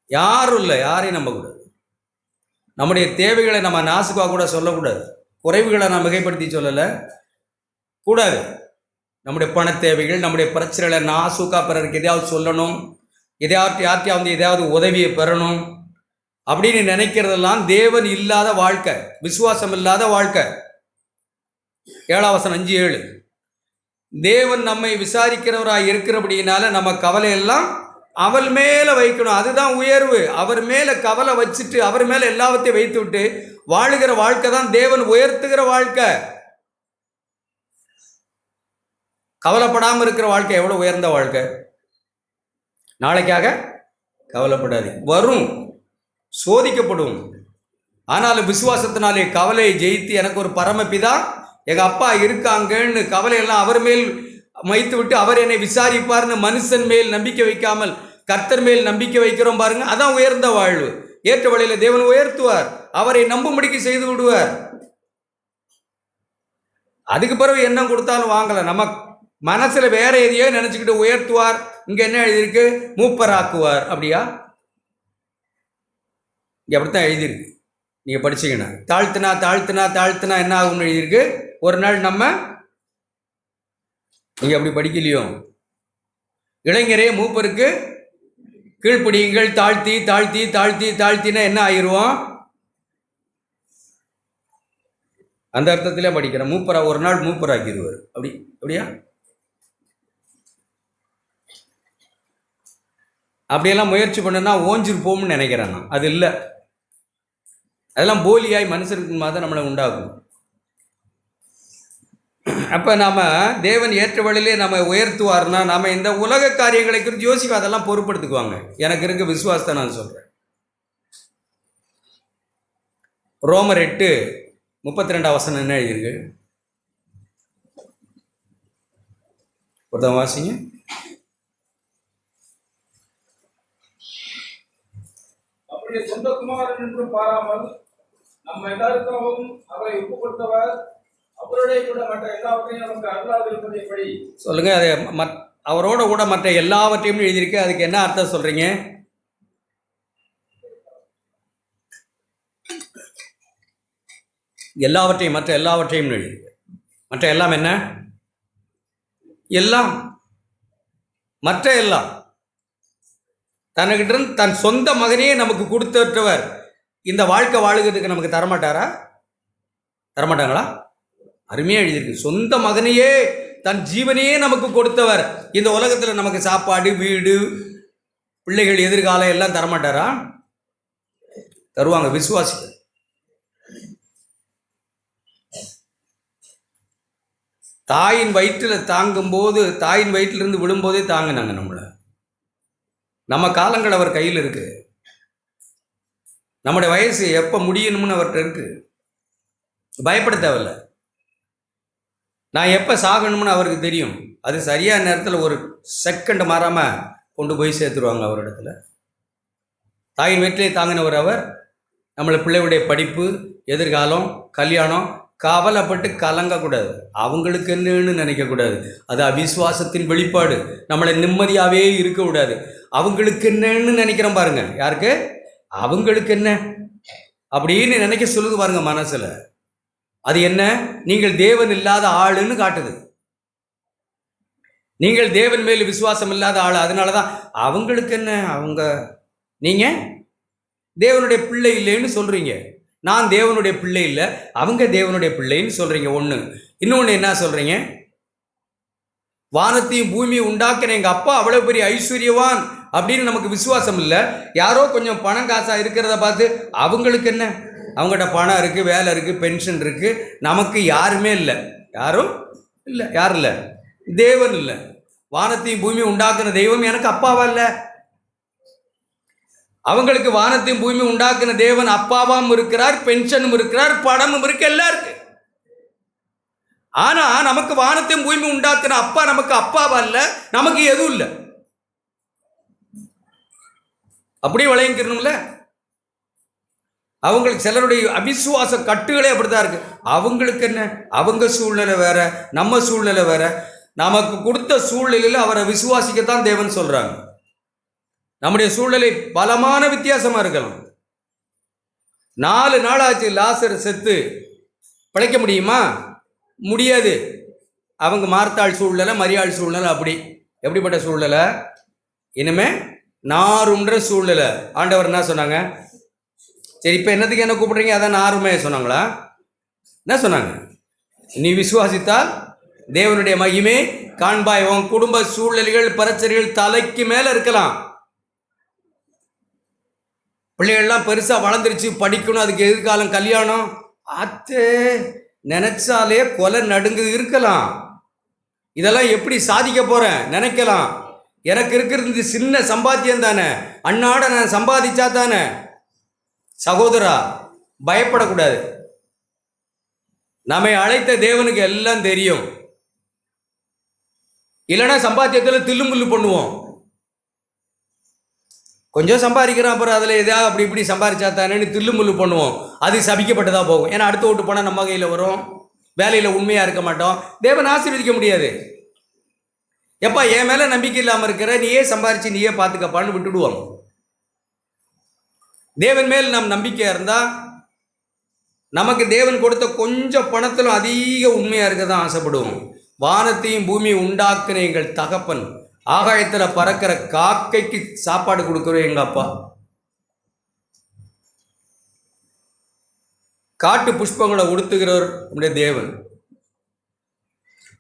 யாரும் இல்லை, யாரையும் நம்பக்கூடாது. நம்முடைய தேவைகளை நம்ம நாசுக்காக கூட சொல்லக்கூடாது. குறைவுகளை நான் மிகைப்படுத்தி சொல்லலை கூடாது. நம்முடைய பண தேவைகள், நம்முடைய பிரச்சனைகளை நாசுக்கா பிறருக்கு எதையாவது சொல்லணும், எதையாவது உதவியை பெறணும் அப்படின்னு நினைக்கிறதெல்லாம் தேவன் இல்லாத வாழ்க்கை, விசுவாசம் இல்லாத வாழ்க்கை. 7 வசனம் 5-7. தேவன் நம்மை விசாரிக்கிறவராக இருக்கிறபடினால நம்ம கவலையெல்லாம் அவர் மேலே வைக்கணும். அதுதான் உயர்வு. அவர் மேலே கவலை வச்சுட்டு அவர் மேலே எல்லாவற்றையும் வைத்து விட்டு வாழுகிற வாழ்க்கை தான் தேவன் உயர்த்துகிற வாழ்க்கை. கவலைப்படாமல் இருக்கிற வாழ்க்கை எவ்வளோ உயர்ந்த வாழ்க்கை. நாளைக்காக கவலைப்படாது, வரும், சோதிக்கப்படும். ஆனாலும் விசுவாசத்தினாலே கவலையை ஜெயித்து எனக்கு ஒரு பரமபிதா எங்கள் அப்பா இருக்காங்கன்னு கவலையெல்லாம் அவர் மேல் வைத்து விட்டு அவர் என்னை விசாரிப்பார்னு மனுஷன் மேல் நம்பிக்கை வைக்காமல் கர்த்தர் மேல் நம்பிக்கை வைக்கிறோம் பாருங்க. அதான் உயர்ந்த வாழ்வு. ஏற்ற வழியில் தேவன் உயர்த்துவார், அவரை நம்பும்படிக்கு செய்து விடுவார். அதுக்கு பிறகு என்ன கொடுத்தாலும் வாங்கலை. நம்ம மனசுல வேற எதையோ நினைச்சுக்கிட்டு உயர்த்துவார். இங்க என்ன எழுதியிருக்கு? மூப்பராக்குவார். அப்படியா? இங்க அப்படித்தான் எழுதியிருக்கு, நீங்க படிச்சீங்கன்னா. தாழ்த்தினா தாழ்த்தினா தாழ்த்தினா என்ன ஆகும்னு எழுதியிருக்கு. ஒரு நாள் நம்ம, நீங்க அப்படி படிக்கலையோ, இளைஞரே மூப்பருக்கு கீழ்ப்படியுங்கள், தாழ்த்தி தாழ்த்தி தாழ்த்தி தாழ்த்தினா என்ன ஆயிடுவோம்? அந்த அர்த்தத்திலே படிக்கிறேன். மூப்பரா ஒரு நாள் மூப்பராக்கிடுவார். அப்படியா? அப்படியெல்லாம் முயற்சி பண்ணனா ஓஞ்சிருப்போம்னு நினைக்கிறேன் நான். அது இல்லை. அதெல்லாம் போலியாய் மனுஷனுக்கு மாதிரி நம்மளை உண்டாகும். அப்போ நாம் தேவன் ஏற்ற வழியிலே நம்ம உயர்த்துவார்னா நாம் இந்த உலக காரியங்களை குறித்து யோசிக்க அதெல்லாம் பொறுப்படுத்துக்குவாங்க. எனக்கு இருக்க விசுவாசத்தை நான் சொல்கிறேன். ரோமர் 8:32 என்ன எழுதியிருக்கு? ஒருத்தன் வாசிங்க. அப்படியே சொந்த குமாரன் என்றும் பாராமல் நம்ம எல்லாருக்காகவும் அவரை ஒப்பு கொடுத்தவர் அவருடைய கூட மற்ற எல்லாவற்றையும் நமக்கு அருளாதிருப்பது எப்படி? சொல்லுங்க. அது அவரோட கூட மற்ற எல்லாவற்றையும் எழுதியிருக்கு. அதுக்கு என்ன அர்த்தம் சொல்றீங்க? எல்லாவற்றையும், மற்ற எல்லாவற்றையும் எழுதியிருக்கு. மற்ற எல்லாம் என்ன? எல்லாம், மற்ற எல்லாம். தன்கிட்ட தன் சொந்த மகனையே நமக்கு கொடுத்தவர் இந்த வாழ்க்கை வாழுகிறதுக்கு நமக்கு தரமாட்டாரா? தரமாட்டாங்களா? அருமையாக எழுதியிருக்கு. சொந்த மகனையே, தன் ஜீவனையே நமக்கு கொடுத்தவர் இந்த உலகத்தில் நமக்கு சாப்பாடு, வீடு, பிள்ளைகள், எதிர்காலம் எல்லாம் தரமாட்டாரா? தருவாங்க. விசுவாசிகள். தாயின் வயிற்றில் தாங்கும்போது, தாயின் வயிற்றிலிருந்து விடும்போதே தாங்கினாங்க நம்மளை. நம்ம காலங்கள் அவர் கையில் இருக்கு. நம்முடைய வயசு எப்போ முடியணும்னு அவர்கிட்ட இருக்கு. பயப்பட தேவையில்லை. நான் எப்போ சாகணும்னு அவருக்கு தெரியும். அது சரியான நேரத்தில் ஒரு செகண்ட் மாறாமல் கொண்டு போய் சேர்த்துருவாங்க அவரிடத்துல. தாயின் வயிற்றிலே தாங்கினவர் அவர். நம்மளை பிள்ளையுடைய படிப்பு, எதிர்காலம், கல்யாணம் கவலைப்பட்டு கலங்கக்கூடாது. அவங்களுக்கு என்னன்னு நினைக்கக்கூடாது. அது அவிசுவாசத்தின் வெளிப்பாடு. நம்மளை நிம்மதியாகவே இருக்கக்கூடாது. அவங்களுக்கு என்னன்னு நினைக்கிறோம் பாருங்க. யாருக்கு? அவங்களுக்கு என்ன அப்படின்னு நினைக்க சொல்லுது பாருங்க மனசில். அது என்ன? நீங்கள் தேவன் இல்லாத ஆளுன்னு காட்டுது. நீங்கள் தேவன் மேல் விசுவாசம் இல்லாத ஆள். அதனால தான் அவங்களுக்கு என்ன, அவங்க, நீங்கள் தேவனுடைய பிள்ளை இல்லைன்னு சொல்கிறீங்க. நான் தேவனுடைய பிள்ளை இல்லை, அவங்க தேவனுடைய பிள்ளைன்னு சொல்கிறீங்க. ஒன்று. இன்னொன்று என்ன சொல்கிறீங்க? வானத்தையும் பூமியை உண்டாக்கின எங்கள் அப்பா அவ்வளோ பெரிய ஐஸ்வர்யவான் அப்படின்னு நமக்கு விசுவாசம் இல்லை. யாரோ கொஞ்சம் பணம் காசாக இருக்கிறத பார்த்து அவங்களுக்கு என்ன, அவங்ககிட்ட பணம் இருக்குது, வேலை இருக்குது, பென்ஷன் இருக்குது, நமக்கு யாருமே இல்லை. யாரும் இல்லை. யாரும் இல்லை. தேவன் இல்லை. வானத்தையும் பூமியை உண்டாக்குன தெய்வம் எனக்கு அப்பாவா இல்லை? அவங்களுக்கு வானத்தையும் பூமி உண்டாக்குன தேவன் அப்பாவாம் இருக்கிறார், பென்ஷனும் இருக்கிறார், பணமும் இருக்கு, எல்லாம் இருக்கு. ஆனா நமக்கு வானத்தையும் பூமி உண்டாக்குன அப்பா நமக்கு அப்பாவா இல்லை, நமக்கு எதுவும் இல்லை. அப்படியே விளையங்கிடணும்ல. அவங்களுக்கு சிலருடைய அவிசுவாச கட்டுகளே அப்படித்தான் இருக்கு. அவங்களுக்கு என்ன, அவங்க சூழ்நிலை வேற, நம்ம சூழ்நிலை வேற. நமக்கு கொடுத்த சூழ்நிலையில் அவரை விசுவாசிக்கத்தான் தேவன் சொல்றாங்க. நம்முடைய சூழ்நிலை பலமான வித்தியாசமா இருக்கலாம். 4 நாள் ஆச்சு லாசர் செத்து. பிழைக்க முடியுமா? முடியாது. அவங்க மார்த்தாள் சூழ்நிலை, மரியாள் சூழ்நிலை. அப்படி எப்படிப்பட்ட சூழ்நிலை? இனிமே நாருன்ற சூழ்நிலை. ஆண்டவர் என்ன சொன்னாங்க? சரி, இப்போ என்னத்துக்கு என்ன கூப்பிடுறீங்க? அதான் நாருமே சொன்னாங்களா? என்ன சொன்னாங்க? நீ விசுவாசித்தால் தேவனுடைய மகிமை காண்பாய். உன் குடும்ப சூழ்நிலைகள், பிரச்சனைகள் தலைக்கு மேலே இருக்கலாம். பிள்ளைகள்லாம் பெருசாக வளர்ந்துருச்சு, படிக்கணும், அதுக்கு எதிர்காலம், கல்யாணம், அத்தே நினைச்சாலே கொலை நடுங்கு இருக்கலாம். இதெல்லாம் எப்படி சாதிக்க போகிறேன் நினைக்கலாம். எனக்கு இருக்கிறது இந்த சின்ன சம்பாத்தியம் தானே, அன்னாட நான் சம்பாதிச்சா தானே. சகோதரா, பயப்படக்கூடாது. நம்மை அழைத்த தேவனுக்கு எல்லாம் தெரியும். இல்லைன்னா சம்பாத்தியத்தில் தில்லுமுள்ளு பண்ணுவோம். கொஞ்சம் சம்பாதிக்கிறோம், அப்புறம் அதில் எதாவது அப்படி இப்படி சம்பாதிச்சா தானேன்னு தில்லுமுள்ளு பண்ணுவோம். அது சபிக்கப்பட்டதாக போகும். ஏன்னா அடுத்த ஓட்டு போனால் நம்ம கையில் வரும். வேலையில் உண்மையாக இருக்க மாட்டோம். தேவன் ஆசீர்வதிக்க முடியாது. எப்பா என் மேலே நம்பிக்கை இல்லாமல் இருக்கிற, நீயே சம்பாரித்து நீயே பார்த்துக்கப்பான்னு விட்டுடுவாங்க. தேவன் மேல் நம் நம்பிக்கையாக இருந்தால் நமக்கு தேவன் கொடுத்த கொஞ்சம் பணத்திலும் அதிக உண்மையாக இருக்க தான் ஆசைப்படுவோம். வானத்தையும் பூமியை உண்டாக்குன எங்கள் தகப்பன், ஆகாயத்தில் பறக்கிற காக்கைக்கு சாப்பாடு கொடுக்குறோம் எங்கள் அப்பா, காட்டு புஷ்பங்களை உடுத்துகிறவர் நம்முடைய தேவன்.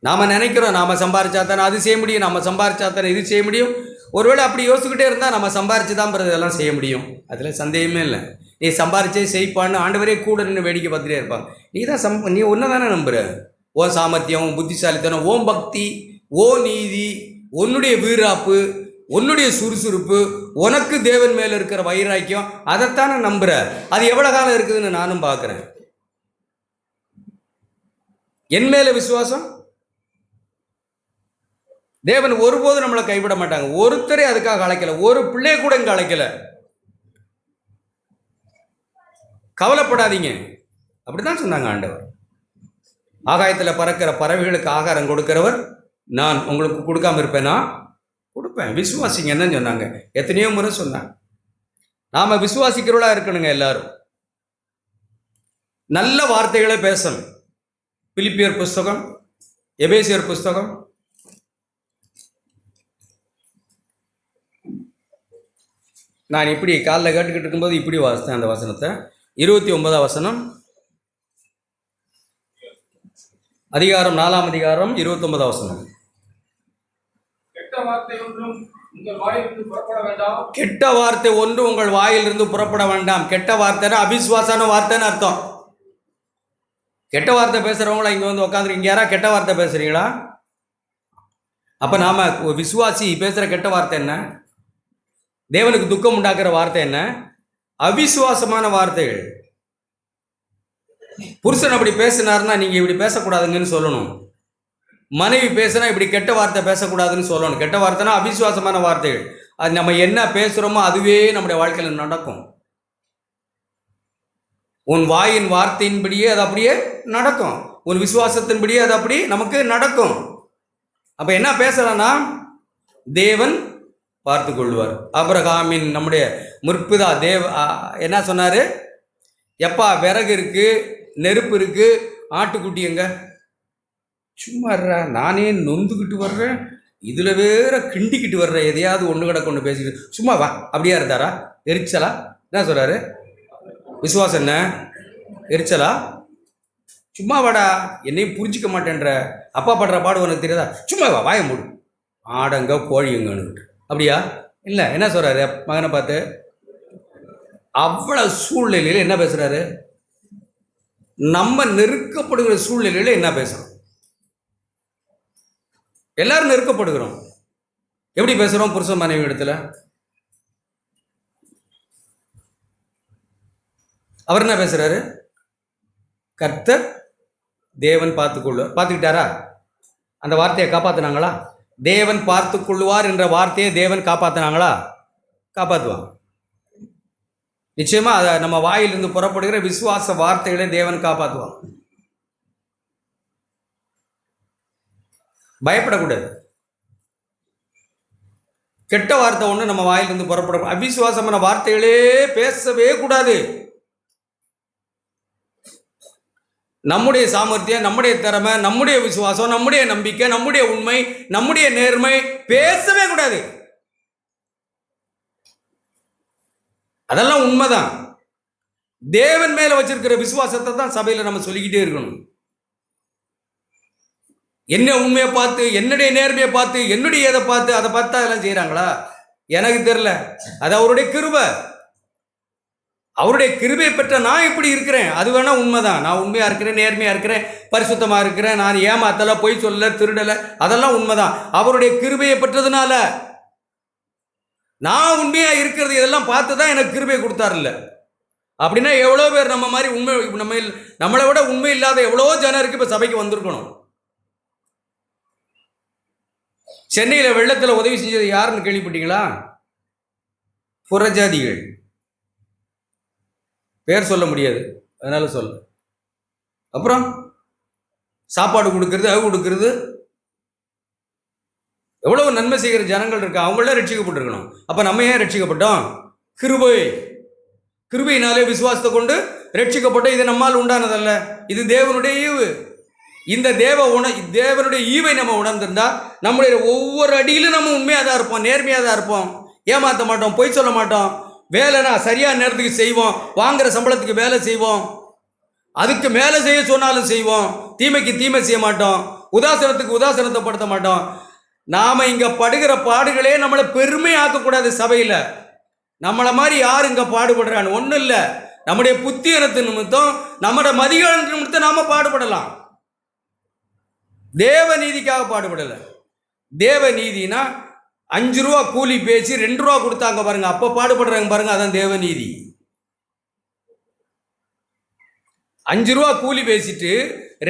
நாம் நினைக்கிறோம் நாம் சம்பாரிச்சா தானே அது செய்ய முடியும், நம்ம சம்பாரிச்சா தானே இது செய்ய முடியும். ஒருவேளை அப்படி யோசிச்சுக்கிட்டே இருந்தால் நம்ம சம்பாரிச்சு தான் இதெல்லாம் செய்ய முடியும், அதில் சந்தேகமே இல்லை. நீ சம்பாரிச்சே செய்ப்பான்னு ஆண்டவரே கூட நின்று வேடிக்கை பார்த்துட்டே இருப்பாங்க. நீ ஒன்றை தானே நம்புற. ஓ சாமர்த்தியம், புத்திசாலித்தனம், ஓம் பக்தி, ஓ நீதி, உன்னுடைய வீராப்பு, உன்னுடைய சுறுசுறுப்பு, உனக்கு தேவன் மேலே இருக்கிற வைராக்கியம், அதைத்தானே நம்புற. அது எவ்வளோ காலம் இருக்குதுன்னு நானும் பார்க்குறேன். என் மேலே விசுவாசம். தேவன் ஒருபோதும் நம்மளை கைவிட மாட்டாங்க. ஒருத்தரே அதுக்காக அழைக்கல, ஒரு பிள்ளைய கூட இங்கே அழைக்கல. கவலைப்படாதீங்க, அப்படிதான் சொன்னாங்க ஆண்டவர். ஆகாயத்தில் பறக்கிற பறவைகளுக்கு ஆகாரம் கொடுக்கிறவர் நான் உங்களுக்கு கொடுக்காம இருப்பேனா? கொடுப்பேன், விசுவாசிங்கன்னு சொன்னாங்க. எத்தனையோ முறை சொன்னாங்க. நாம விசுவாசிக்கிறவளா இருக்கணுங்க. எல்லாரும் நல்ல வார்த்தைகளை பேசணும். பிலிப்பியர் புஸ்தகம், எபேசியர் புஸ்தகம், நான் இப்படி காலைல கேட்டுக்கிட்டு இருக்கும்போது இப்படி வாசித்தேன் அந்த வசனத்தை. 29 வசனம், அதிகாரம் 4 அதிகாரம் 29 வசனம். கெட்ட வார்த்தை ஒன்றும் உங்கள் வாயிலிருந்து புறப்பட வேண்டாம். கெட்ட வார்த்தை ஒன்று உங்கள் வாயிலிருந்து புறப்பட வேண்டாம். கெட்ட வார்த்தைன்னா அவிசுவாசான வார்த்தைன்னு அர்த்தம். கெட்ட வார்த்தை பேசுறவங்களா இங்க வந்து உட்காந்துரு. இங்க யாரா கெட்ட வார்த்தை பேசுறீங்களா? அப்ப நாம விசுவாசி பேசுற கெட்ட வார்த்தை என்ன? தேவனுக்கு துக்கம் உண்டாக்குற வார்த்தை என்ன? அவிசுவாசமான வார்த்தைகள். புருஷன் அப்படி பேசினார்னா நீங்க இப்படி பேசக்கூடாதுங்கன்னு சொல்லணும். மனைவி பேசினா இப்படி கெட்ட வார்த்தை பேசக்கூடாதுன்னு சொல்லணும். கெட்ட வார்த்தைனா அவிசுவாசமான வார்த்தைகள். அது நம்ம என்ன பேசுறோமோ அதுவே நம்முடைய வாழ்க்கையில் நடக்கும். உன் வாயின் வார்த்தையின்படியே அது அப்படியே நடக்கும். உன் விசுவாசத்தின்படியே அது அப்படி நமக்கு நடக்கும். அப்ப என்ன பேசலாம்னா தேவன் பார்த்து கொள்வார். ஆபிரகாமின் நம்முடைய முற்பிதா என்ன சொன்னாரு? எப்பா விறகு இருக்கு, நெருப்பு இருக்கு, ஆட்டுக்குட்டி எங்க? சும்மா நானே நொந்துக்கிட்டு வர்றேன், இதுல வேற கிண்டிக்கிட்டு வர்றேன், எதையாவது ஒன்று கிடக்க ஒன்று பேசிக்கிட்டு சும்மா வா அப்படியா இருந்தாரா? எரிச்சலா? என்ன சொல்றாரு? விசுவாசம் என்ன? எரிச்சலா? சும்மா வாடா, என்னையும் புரிஞ்சிக்க மாட்டேன்ற, அப்பா படுற பாடு உனக்கு தெரியாதா? சும்மா வா, வாய மூடு, ஆடங்க கோழிங்கன்னு. அப்படியா? இல்லை. என்ன சொல்றாரு மகனை பார்த்து? அவ்வளவு சூழ்நிலையில என்ன பேசுறாரு? நம்ம நெருக்கப்படுகிற சூழ்நிலையில என்ன பேசுறோம்? எல்லாரும் நெருக்கப்படுகிறோம். எப்படி பேசுறோம்? புருஷன் மனைவி இடத்துல அவர் என்ன பேசுறாரு? கர்த்தர் தேவன் பார்த்துக்கொள்வார். பார்த்துக்கிட்டாரா? அந்த வார்த்தையை காப்பாத்தினாங்களா? தேவன் பார்த்து கொள்வார் என்ற வார்த்தையை தேவன் காப்பாத்தினாங்களா? காப்பாற்றுவாங்க. நிச்சயமா அதை நம்ம வாயிலிருந்து புறப்படுகிற விசுவாச வார்த்தைகளை தேவன் காப்பாற்றுவாங்க. பயப்படக்கூடாது. கெட்ட வார்த்தை ஒன்று நம்ம வாயிலிருந்து புறப்பட, அவிசுவாசமான வார்த்தைகளே பேசவே கூடாது. நம்முடைய சாமர்த்தியம், நம்முடைய திறமை, நம்முடைய விசுவாசம், நம்முடைய நம்பிக்கை, நம்முடைய உண்மை, நம்முடைய நேர்மை பேசவே கூடாது. அதெல்லாம் உண்மைதான். தேவன் மேல வச்சிருக்கிற விசுவாசத்தை தான் சபையில நம்ம சொல்லிக்கிட்டே இருக்கணும். என்ன உண்மையை பார்த்து, என்னுடைய நேர்மையை பார்த்து, என்னுடைய இதை பார்த்து, அதை பார்த்து அதெல்லாம் செய்யறாங்களா? எனக்கு தெரியல. அது அவருடைய கிருபை. அவருடைய கிருபையை பெற்ற நான் இப்படி இருக்கிறேன், அது வேணா உண்மைதான். நான் உண்மையா இருக்கிறேன், நேர்மையா இருக்கிறேன், பரிசுத்தமா இருக்கிறேன், நான் ஏமாத்தல, பொய் சொல்ல, திருடல, அதெல்லாம் உண்மைதான். அவருடைய கிருபையை பெற்றதுனால நான் உண்மையா இருக்கிறது இதெல்லாம் பார்த்து தான் எனக்கு கிருபை கொடுத்தாருல்ல. அப்படின்னா எவ்வளோ பேர் நம்ம மாதிரி உண்மை, நம்மளை விட உண்மை இல்லாத எவ்வளோ ஜனருக்கு இப்போ சபைக்கு வந்திருக்கணும். சென்னையில் வெள்ளத்தில் உதவி செஞ்சது யாருன்னு கேள்விப்பட்டீங்களா? புறஜாதிகள். பேர் சொல்ல முடியாது, அதனால சொல்ல. அப்புறம் சாப்பாடு கொடுக்கறது, அவு கொடுக்கறது, எவ்வளவு நன்மை செய்கிற ஜனங்கள் இருக்கா, அவங்களாம் ரட்சிக்கப்பட்டிருக்கணும். அப்ப நம்ம ஏன் ரட்சிக்கப்பட்டோம்? கிருபை. கிருபையினாலே விசுவாசத்தை கொண்டு ரட்சிக்கப்பட்ட. இது நம்மால் உண்டானதல்ல, இது தேவனுடைய ஈவு. இந்த தேவனுடைய ஈவை நம்ம உணர்ந்திருந்தா நம்முடைய ஒவ்வொரு அடியிலும் நம்ம உண்மையாக தான் இருப்போம், நேர்மையாக தான் இருப்போம், ஏமாற்ற மாட்டோம், பொய் சொல்ல மாட்டோம், வேலைனா சரியான நேரத்துக்கு செய்வோம், வாங்குற சம்பளத்துக்கு வேலை செய்வோம், அதுக்கு மேலே செய்ய சொன்னாலும் செய்வோம், தீமைக்கு தீமை செய்ய மாட்டோம், உதாசனத்துக்கு உதாசனத்தை படுத்த மாட்டோம். நாம் இங்கே படுகிற பாடுகளே நம்மளை பெருமையாக்கக்கூடாது. சபையில் நம்மளை மாதிரி யார் இங்கே பாடுபடுறான்னு ஒன்றும் இல்லை. நம்முடைய புத்தியனத்து நிமித்தம், நம்முடைய மதியான நிமித்தம் நாம் பாடுபடலாம். தேவ நீதிக்காக பாடுபடலை. தேவ நீதினா 5 ரூபா கூலி பேசி 2 ரூபா கொடுத்தாங்க பாருங்க, அப்போ பாடுபடுறாங்க பாருங்க, அதான் தேவ நீதி. 5 ரூபா கூலி பேசிட்டு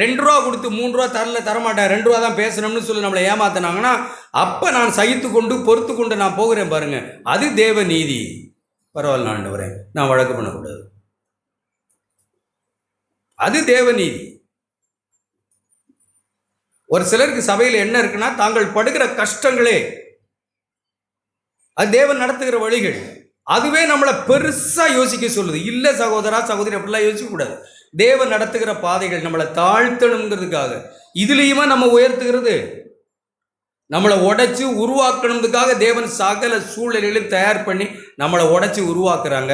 2 ரூபா கொடுத்து 3 ரூபா தரமாட்டேன், 2 ரூபா தான் பேசணும்னு சொல்லி நம்மளை ஏமாத்தினாங்கன்னா, அப்போ நான் சகித்து கொண்டு பொறுத்து கொண்டு நான் போகிறேன் பாருங்க, அது தேவ நீதி. பரவாயில்ல ஆண்டவரே, நான் வழக்கு பண்ணக்கூடாது, அது தேவ நீதி. ஒரு சிலருக்கு சபையில் என்ன இருக்குன்னா, தாங்கள் படுகிற கஷ்டங்களே அது தேவன் நடத்துகிற வழிகள், அதுவே நம்மளை பெருசாக யோசிக்க சொல்லுது. இல்லை சகோதரா சகோதரி, அப்படிலாம் யோசிக்கக்கூடாது. தேவன் நடத்துகிற பாதைகள் நம்மளை தாழ்த்தணுங்கிறதுக்காக, இதுலேயுமா நம்ம உயர்த்துகிறது, நம்மளை உடைச்சி உருவாக்கணுங்கிறதுக்காக தேவன் சகல சூழ்நிலையிலும் தயார் பண்ணி நம்மளை உடைச்சி உருவாக்குறாங்க.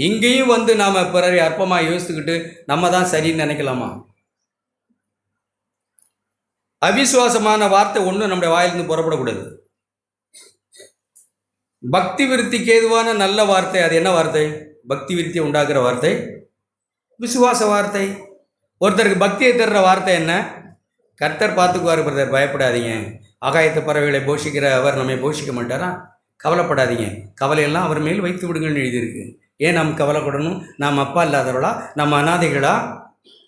இங்கேயும் வந்து நாம் பிறரை அற்பமாக யோசித்துக்கிட்டு நம்ம தான் சரின்னு நினைக்கலாமா? அவிசுவாசமான வார்த்தை ஒன்றும் நம்முடைய வாயிலிருந்து புறப்படக்கூடாது. பக்தி விருத்திக்கு ஏதுவான நல்ல வார்த்தை, அது என்ன வார்த்தை? பக்தி விருத்தியை உண்டாக்குற வார்த்தை விசுவாச வார்த்தை. ஒருத்தருக்கு பக்தியை தர்ற வார்த்தை என்ன? கர்த்தர் பார்த்துக்குவார் பிரதர், பயப்படாதீங்க, ஆகாயத்து பறவைகளை போஷிக்கிற அவர் நம்மை போஷிக்க மாட்டாரா, கவலைப்படாதீங்க, கவலையெல்லாம் அவர் மேல் வைத்து விடுங்கள்னு எழுதியிருக்கு. ஏன் நாம் கவலைப்படணும்? நாம் அப்பா இல்லாதவர்களா, நம்ம அனாதைகளா,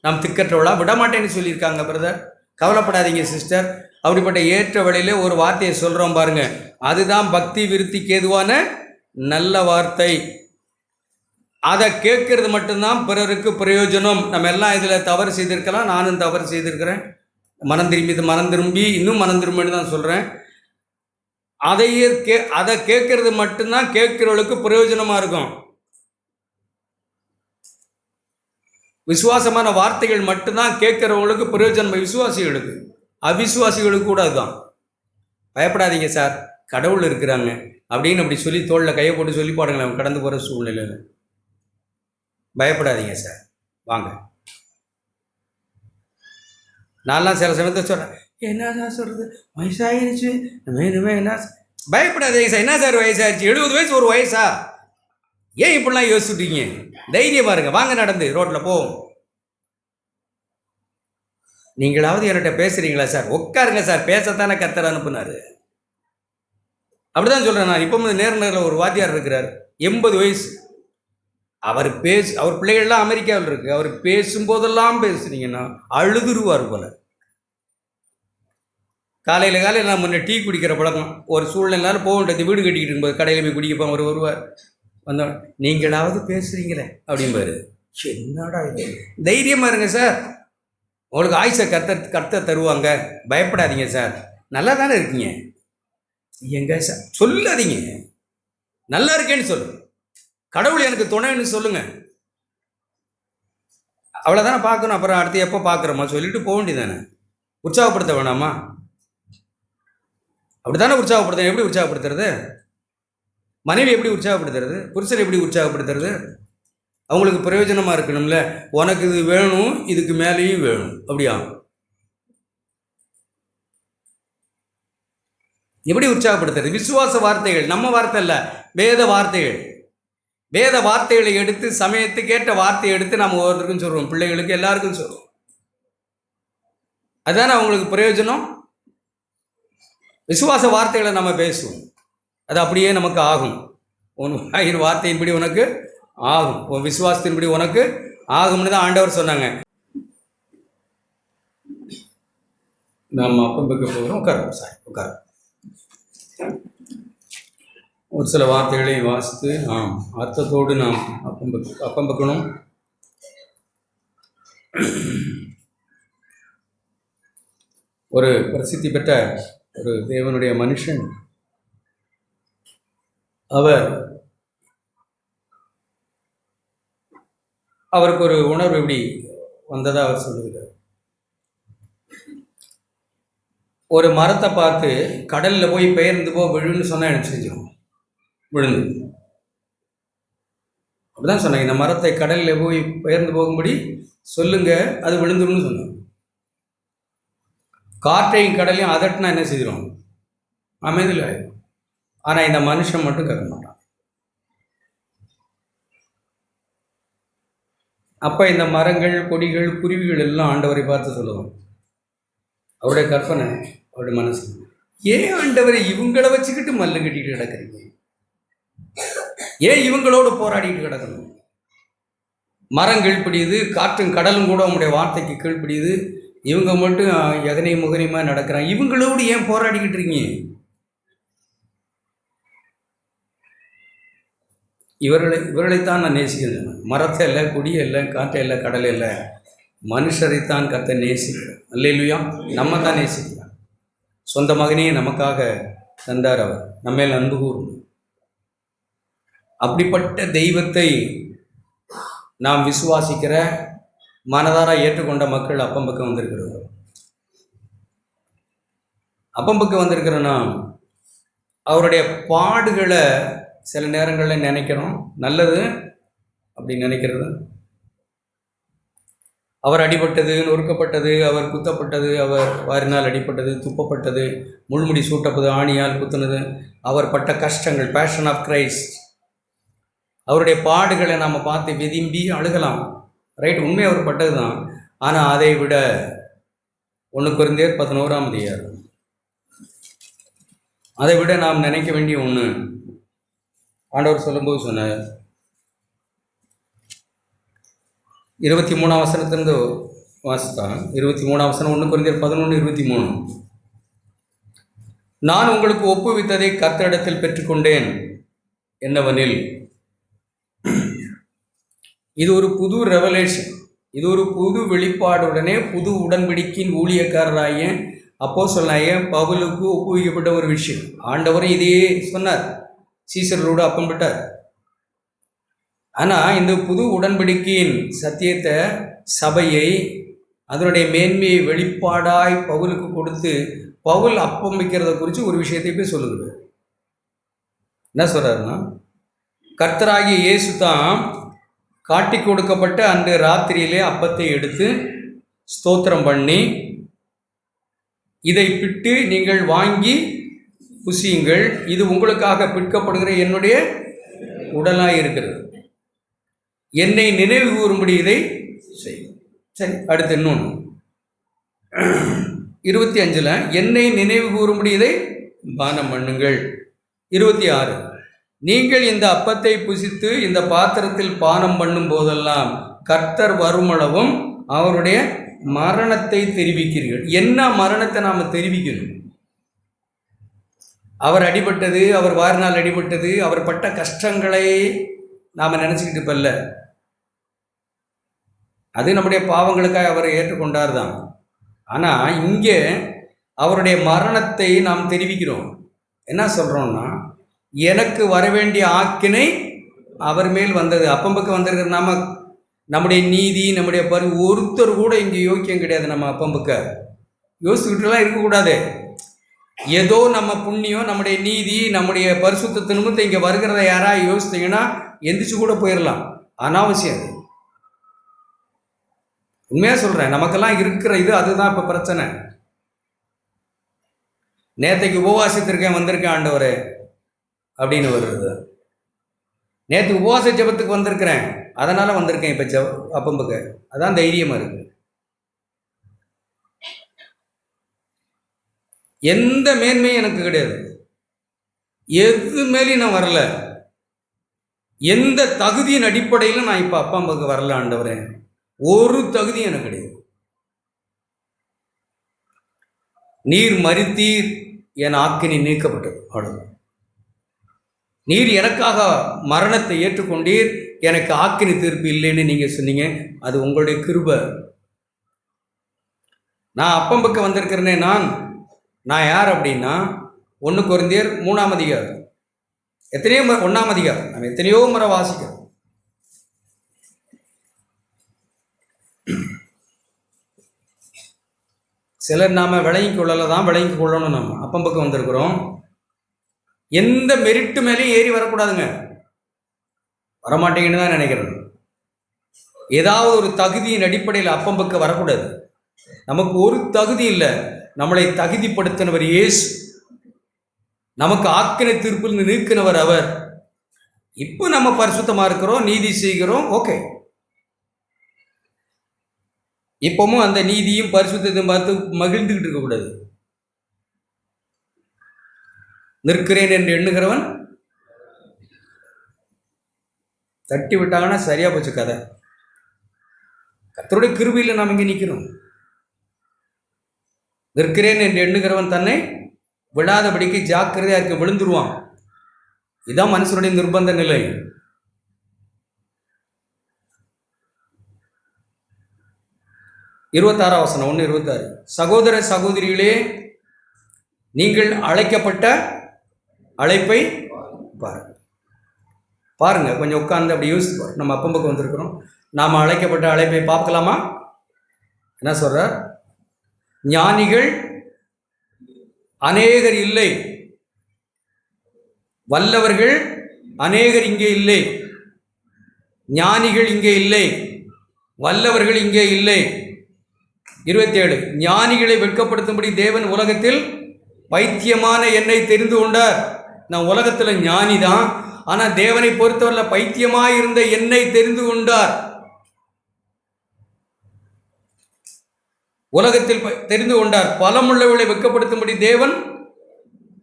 நாம் திக்கற்றவளா? விடமாட்டேன்னு சொல்லியிருக்காங்க பிரதர். கவலைப்படாதீங்க சிஸ்டர். அப்படிப்பட்ட ஏற்ற வழியிலே ஒரு வார்த்தையை சொல்கிறோம் பாருங்க, அதுதான் பக்தி விருத்திக்கு ஏதுவான நல்ல வார்த்தை. அதை கேட்கறது மட்டும்தான் பிறருக்கு பிரயோஜனம். நம்ம எல்லாம் இதில் தவறு செய்திருக்கலாம், நானும் தவறு செய்திருக்கிறேன். மனம் திரும்பி இன்னும் மனம் திரும்பின்னு தான் சொல்கிறேன். அதை கேட்கறது மட்டும்தான் கேட்கிறவளுக்கு பிரயோஜனமாக இருக்கும். விசுவாசமான வார்த்தைகள் மட்டும்தான் கேட்குறவங்களுக்கு பிரயோஜனம், விசுவாசிகளுக்கு. அவிசுவாசிகளுக்கு கூட அதுதான். பயப்படாதீங்க சார், கடவுள் இருக்கிறாங்க அப்படின்னு அப்படி சொல்லி தோளில் கையை போட்டு சொல்லி பாடுங்களேன், அவங்க கடந்து போகிற சூழ்நிலையில். பயப்படாதீங்க சார், வாங்க. நான்லாம் சில சமயத்தை சொல்கிறேன், என்ன சார் சொல்கிறது, வயசாகிடுச்சு இனிமே என்ன. பயப்படாதீங்க சார். என்ன சார் வயசாகிடுச்சு? 70 வயசு ஒரு வயசா? ஏன் இப்படிலாம் யோசிச்சுட்டீங்க? தைரியமாக இருங்க, வாங்க நடந்து ரோட்டில் போவோம். நீங்களாவது என்கிட்ட பேசுகிறீங்களா சார்? உட்காருங்க சார், பேசத்தானே கர்த்தர் அனுப்புனார். அப்படிதான் சொல்கிறேன் நான். இப்போ நேரில் ஒரு வாத்தியார் இருக்கிறார், 80 வயசு. அவர் பிள்ளைகள்லாம் அமெரிக்காவில் இருக்குது. அவர் பேசும்போதெல்லாம் பேசுனீங்கன்னா அழுதுருவார் போல. காலையில் நான் முன்னே டீ குடிக்கிற பழக்கம், ஒரு சூழ்நிலைனாலும் போக வேண்டியது, வீடு கட்டிக்கிட்டு இருக்கும்போது கடையில் போய் குடிக்கப்போம். அவர் வருவார், வந்தோம், நீங்களாவது பேசுகிறீங்களே அப்படிம்பாரு. என்னடா இது? தைரியமாக இருங்க சார், உங்களுக்கு ஆயுசை கர்த்தர் தருவாங்க, பயப்படாதீங்க சார், நல்லா தானே இருக்கீங்க. எங்க சார் சொல்லாதீங்க, நல்லா இருக்கேன்னு சொல்லு, கடவுள் எனக்கு துணைன்னு சொல்லுங்க, அவ்வளோதானே பார்க்கணும். அப்புறம் அடுத்து எப்போ பார்க்குறோமா சொல்லிட்டு போக வேண்டியதானே. உற்சாகப்படுத்த வேணாமா? அப்படி தானே உற்சாகப்படுத்த. எப்படி உற்சாகப்படுத்துறது? மனைவி எப்படி உற்சாகப்படுத்துறது? புருஷன் எப்படி உற்சாகப்படுத்துறது? அவங்களுக்கு பிரயோஜனமாக இருக்கணும்ல. உனக்கு இது வேணும், இதுக்கு மேலேயும் வேணும், அப்படியா? எப்படி உற்சாகப்படுத்துறது? விசுவாச வார்த்தைகள், நம்ம வார்த்தை இல்லை, வேத வார்த்தைகள். வேத வார்த்தைகளை எடுத்து, சமயத்துக்கு ஏற்ற வார்த்தையை எடுத்து நம்ம ஒவ்வொருத்தருக்கும் சொல்லுவோம், பிள்ளைகளுக்கு எல்லாருக்கும் சொல்லுவோம். அதுதானே அவங்களுக்கு பிரயோஜனம். விசுவாச வார்த்தைகளை நம்ம பேசுவோம், அது அப்படியே நமக்கு ஆகும். உன் வார்த்தையின்படி உனக்கு ஆகும், உன் விசுவாசத்தின்படி உனக்கு ஆகும்னு தான் ஆண்டவர் சொன்னாங்க. நம்ம அப்பம் பக்க போகிறோம். உட்காரோம் சார், உட்காரோம். ஒரு சில வார்த்தைகளை வாசித்து அர்த்தத்தோடு நாம் அப்பம் பக்கணும். ஒரு பிரசித்தி பெற்ற ஒரு தேவனுடைய மனுஷன், அவருக்கு ஒரு உணர்வு எப்படி வந்ததாக அவர் சொல்லுகிறார். ஒரு மரத்தை பார்த்து கடலில் போய் பெயர்ந்து விழுன்னு சொன்னால் எனக்கு செஞ்சிடும், விழுந்து. அப்படிதான் சொன்னாங்க, இந்த மரத்தை கடலில் போய் பெயர்ந்து போகும்படி சொல்லுங்க, அது விழுந்துருன்னு சொன்னாங்க. காற்றையும் கடலையும் அதட்டினா என்ன செய்திடும்? அமைதியில் ஆயிடும். ஆனால் இந்த மனுஷன் மட்டும் கேட்க மாட்டான். அப்போ இந்த மரங்கள், கொடிகள், குருவிகள் எல்லாம் ஆண்டவரை பார்த்து சொல்லுவோம். அவருடைய கற்பனை, அவருடைய மனசு, ஏன் ஆண்டவரை இவங்கள வச்சுக்கிட்டு மல்லு கட்டிட்டு கிடக்குறீங்க? ஏன் இவங்களோடு போராடிட்டு கிடக்கணும்? மரம் கீழ்ப்பிடியுது, காற்றும் கடலும் கூட உங்களுடைய வார்த்தைக்கு கீழ்ப்பிடியுது. இவங்க மட்டும் எதனை முகனியமாக நடக்கிறாங்க. இவங்களோடு ஏன் போராடிக்கிட்டு இருக்கீங்க? இவர்களைத்தான் நான் நேசிக்கிறேன். மரத்தை இல்லை, கொடியை இல்லை, காற்றை இல்லை, கடலை இல்லை, மனுஷரைத்தான் கர்த்தர் நேசிக்கிறேன். அல்லேலூயா. நம்ம தான் நேசிக்கிறோம். சொந்த மகனையே நமக்காக தந்தார். அவர் நம்மேல் அன்பு கூர்ந்து. அப்படிப்பட்ட தெய்வத்தை நாம் விசுவாசிக்கிற, மனதார ஏற்றுக்கொண்ட மக்கள் அப்பம்பக்கம் வந்திருக்கிறோம். அப்பம்பக்கம் வந்திருக்கிற நாம் அவருடைய பாடுகளை சில நேரங்களில் நினைக்கிறோம். நல்லது அப்படி நினைக்கிறது. அவர் அடிபட்டது, நொறுக்கப்பட்டது, அவர் குத்தப்பட்டது, அவர் வாரினால் அடிப்பட்டது, துப்பப்பட்டது, முள்முடி சூட்டப்பது, ஆணியால் குத்துனது, அவர் பட்ட கஷ்டங்கள், பேஷன் ஆஃப் கிரைஸ்ட், அவருடைய பாடுகளை நாம் பார்த்து விரும்பி அழுகலாம். ரைட், உண்மை அவர் பட்டது தான். ஆனால் அதை விட 1 கொரிந்தியர் 11 அதை விட நாம் நினைக்க வேண்டிய ஒன்று ஆண்டவர் சொல்லும்போது சொன்னார். 23 வாசித்தான். 23 1 கொரிந்தியர் 11:23. நான் உங்களுக்கு ஒப்புவித்ததை கர்த்தரிடத்தில் பெற்றுக்கொண்டேன் என்னவெனில், இது ஒரு புது ரெவலேஷன், இது ஒரு புது வெளிப்பாடுடனே புது உடன்படிக்கையின் ஊழியக்காரராகிய அப்போஸ்தலனாகிய பவுலுக்கு ஒப்புவிக்கப்பட்ட ஒரு விஷயம். ஆண்டவரும் இதையே சொன்னார், சீசர்களோடு அப்பம்பிட்டார். ஆனால் இந்த புது உடன்படிக்கையின் சத்தியத்தை, சபையை, அதனுடைய மேன்மையை வெளிப்பாடாய் பவுலுக்கு கொடுத்து பவுல் அப்பம் வைக்கிறத குறித்து ஒரு விஷயத்தை போய் சொல்லுகிறார். என்ன சொல்கிறாருன்னா, கர்த்தராகிய இயேசு தான் காட்டி கொடுக்கப்பட்ட அன்று ராத்திரியிலே அப்பத்தை எடுத்து ஸ்தோத்திரம் பண்ணி, இதை பிட்டு நீங்கள் வாங்கி புசியுங்கள், இது உங்களுக்காக பிற்கப்படுகிற என்னுடைய உடலாய் இருக்கிறது, என்னை நினைவு கூறும்படி இதை செய்யும். சரி, அடுத்து இன்னொன்று 25 என்னை நினைவு கூறும்படி இதை பானம் பண்ணுங்கள். 26 நீங்கள் இந்த அப்பத்தை புசித்து இந்த பாத்திரத்தில் பானம் பண்ணும் போதெல்லாம் கர்த்தர் வருமளவும் அவருடைய மரணத்தை தெரிவிக்கிறீர்கள். என்ன மரணத்தை நாம் தெரிவிக்கணும்? அவர் அடிபட்டது, அவர் வாரினால் அடிபட்டது, அவர் பட்ட கஷ்டங்களை நாம் நினச்சிக்கிட்டு இப்போ இல்லை. அது நம்முடைய பாவங்களுக்காக அவரை ஏற்றுக்கொண்டார் தான். ஆனால் இங்கே அவருடைய மரணத்தை நாம் தெரிவிக்கிறோம். என்ன சொல்கிறோம்னா, எனக்கு வரவேண்டிய ஆக்கினை அவர் மேல் வந்தது. அப்பம்பக்கம் வந்திருக்கிற நாம, நம்முடைய நீதி, நம்முடைய ஒருத்தர் கூட இங்கே யோக்கியம் கிடையாது. நம்ம அப்பம்பக்க யோசிச்சுக்கிட்டுலாம் இருக்கக்கூடாது. ஏதோ நம்ம புண்ணியம், நம்முடைய நீதி, நம்முடைய பரிசுத்த நிமித்தம் இங்கே வருகிறத யாராவது யோசித்தீங்கன்னா எந்திரிச்சு கூட போயிடலாம். அனாவசியம். உண்மையாக சொல்கிறேன், நமக்கெல்லாம் இருக்கிற இது அதுதான் இப்போ பிரச்சனை. நேற்றைக்கு உபவாசத்திற்கேன் வந்திருக்கேன் ஆண்டவரே அப்படின்னு வருது. நேற்று உபவாச ஜபத்துக்கு வந்திருக்கிறேன், அதனால் வந்திருக்கேன் இப்போ அப்பம்புக்கு. அதான் தைரியமாக இருக்குது. எந்த மேன்மையும் எனக்கு கிடையாது. எது மேலேயும் நான் வரல. எந்த தகுதியின் அடிப்படையில் நான் இப்போ அப்பம்புக்கு வரல ஆண்டவரே. ஒரு தகுதியும் எனக்கு கிடையாது. நீர் மரித்தீர், என் ஆக்கினை நீக்கப்பட்டது, அவ்வளவு. நீர் எனக்காக மரணத்தை ஏற்றுக்கொண்டீர், எனக்கு ஆக்கினை தீர்ப்பு இல்லைன்னு நீங்கள் சொன்னீங்க. அது உங்களுடைய கிருபை. நான் அப்பம்பக்க வந்திருக்கிறேனே, நான் யார் அப்படின்னா 1 கொரிந்தியர் 3 எத்தனையோ 1 நம்ம எத்தனையோ முறை வாசிக்கிறோம். சிலர் நாம் விளங்கி கொள்ளலை தான், விளங்கி கொள்ளணும். நம்ம அப்பம்பக்கம் வந்திருக்கிறோம். எந்த மெரிட்டு மேலேயும் ஏறி வரக்கூடாதுங்க. வரமாட்டேங்கன்னு தான் நினைக்கிறேன். ஏதாவது ஒரு தகுதியின் அடிப்படையில் அப்பம்பக்கம் வரக்கூடாது. நமக்கு ஒரு தகுதி இல்லை. நம்மளை தகுதிப்படுத்தினவர் இயேசு. நமக்கு ஆக்கினை தீர்ப்பில் நீக்கினவர் அவர். இப்போ நம்ம பரிசுத்தமாக இருக்கிறோம், நீதி செய்கிறோம், ஓகே. இப்பவும் அந்த நீதியும் பரிசுத்தையும் பார்த்து மகிழ்ந்துகிட்டு இருக்கக்கூடாது. நிற்கிறேன் என்று எண்ணுகிறவன் தட்டி விட்டாங்கன்னா சரியா போச்சு கதை. கர்த்தருடைய கிருபையில் நாம் இங்கே நிற்கிறோம். நிற்கிறேன் என்று எண்ணுகிறவன் தன்னை விழாதபடிக்கு ஜாக்கிரதையா இருக்க, விழுந்துருவான். இதுதான் மனுஷனுடைய நிர்பந்த நிலை. இருபத்தாறாம் வசனம், 1:26. சகோதர சகோதரிகளே, நீங்கள் அழைக்கப்பட்ட அழைப்பை பாருங்க. கொஞ்சம் உட்கார்ந்து அப்படி யோசித்து பாருங்க. நம்ம அப்பம் பக்கம் வந்திருக்கிறோம், நாம் அழைக்கப்பட்ட அழைப்பை பார்க்கலாமா? என்ன சொல்றார்? ஞானிகள் அநேகர் இல்லை, வல்லவர்கள் அநேகர் இங்கே இல்லை. ஞானிகள் இங்கே இல்லை, வல்லவர்கள் இங்கே இல்லை. 27. ஞானிகளை வெட்கப்படுத்தும்படி தேவன் உலகத்தில் பைத்தியமான என்னை தெரிந்து கொண்டார். நான் உலகத்தில் ஞானி தான், ஆனால் தேவனை பொறுத்தவரை பைத்தியமாய் இருந்த என்னை தெரிந்து கொண்டார். உலகத்தில் தெரிந்து கொண்டார். பலமுள்ளவர்களை வெட்கப்படுத்தும்படி தேவன்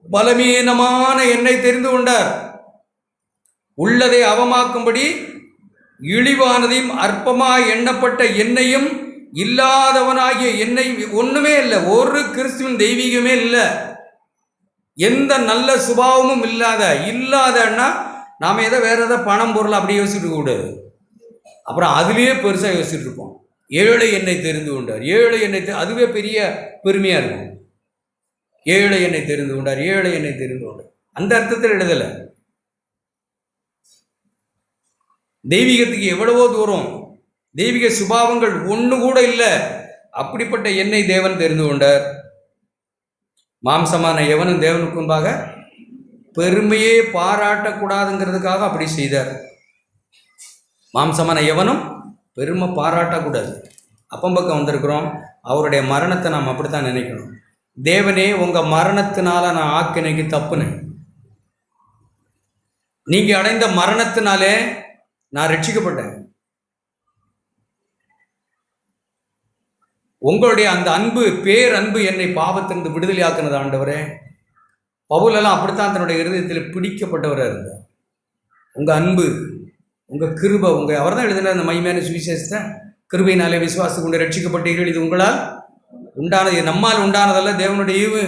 பலவீனமான என்னை தெரிந்து கொண்டார். உள்ளதை அவமாக்கும்படி இழிவானதையும் அற்பமாய் எண்ணப்பட்ட என்னையும், இல்லாதவனாகிய என்னை, ஒண்ணுமே இல்லை, ஒரு கிறிஸ்துவின் தெய்வீகமே இல்லை, எந்த நல்ல சுபாவமும் இல்லாதன்னா நாம் எதை வேற ஏதாவது பணம் பொருள் அப்படி யோசிச்சுட்டு கூடாது. அப்புறம் அதுலேயே பெருசாக யோசிச்சுட்டு இருப்போம். ஏழை என்னை தெரிந்து கொண்டார், ஏழை என்னை, அதுவே பெரிய பெருமையாக இருக்கும். ஏழை என்னை தெரிந்து கொண்டார், ஏழை என்னை தெரிந்து கொண்டார். அந்த அர்த்தத்தில் எழுதலை. தெய்வீகத்துக்கு எவ்வளவோ தூரம், தெய்வீக சுபாவங்கள் ஒன்று கூட இல்லை. அப்படிப்பட்ட என்னை தேவன் தெரிந்து கொண்டார். மாம்சமான எவனும் தேவனுக்கு முன்பாக பெருமையே பாராட்டக்கூடாதுங்கிறதுக்காக அப்படி செய்தார். மாம்சமான எவனும் பெருமை பாராட்டக்கூடாது. அப்பம் பக்கம் வந்திருக்கிறோம். அவருடைய மரணத்தை நாம் அப்படித்தான் நினைக்கணும். தேவனே, உங்கள் மரணத்தினால நான் ஆக்கினைக்கு தப்புனேன். நீங்கள் அடைந்த மரணத்தினாலே நான் ரட்சிக்கப்பட்டேன். உங்களுடைய அந்த அன்பு, பேரன்பு என்னை பாவத்திலிருந்து விடுதலை ஆக்குனது ஆண்டவரே. பவுலெல்லாம் அப்படித்தான் தன்னுடைய இருதயத்தில் பிடிக்கப்பட்டவராக இருந்தார். உங்கள் அன்பு, உங்கள் கிருபை, அவர் தான் எழுதினார் அந்த மகிமையான சுவிசேஷத்தை. கிருபையினாலே விசுவாசம் கொண்டு ரட்சிக்கப்பட்டீர்கள், இது உங்களால் உண்டானது, நம்மால் உண்டானதல்ல, தேவனுடைய ஈவு.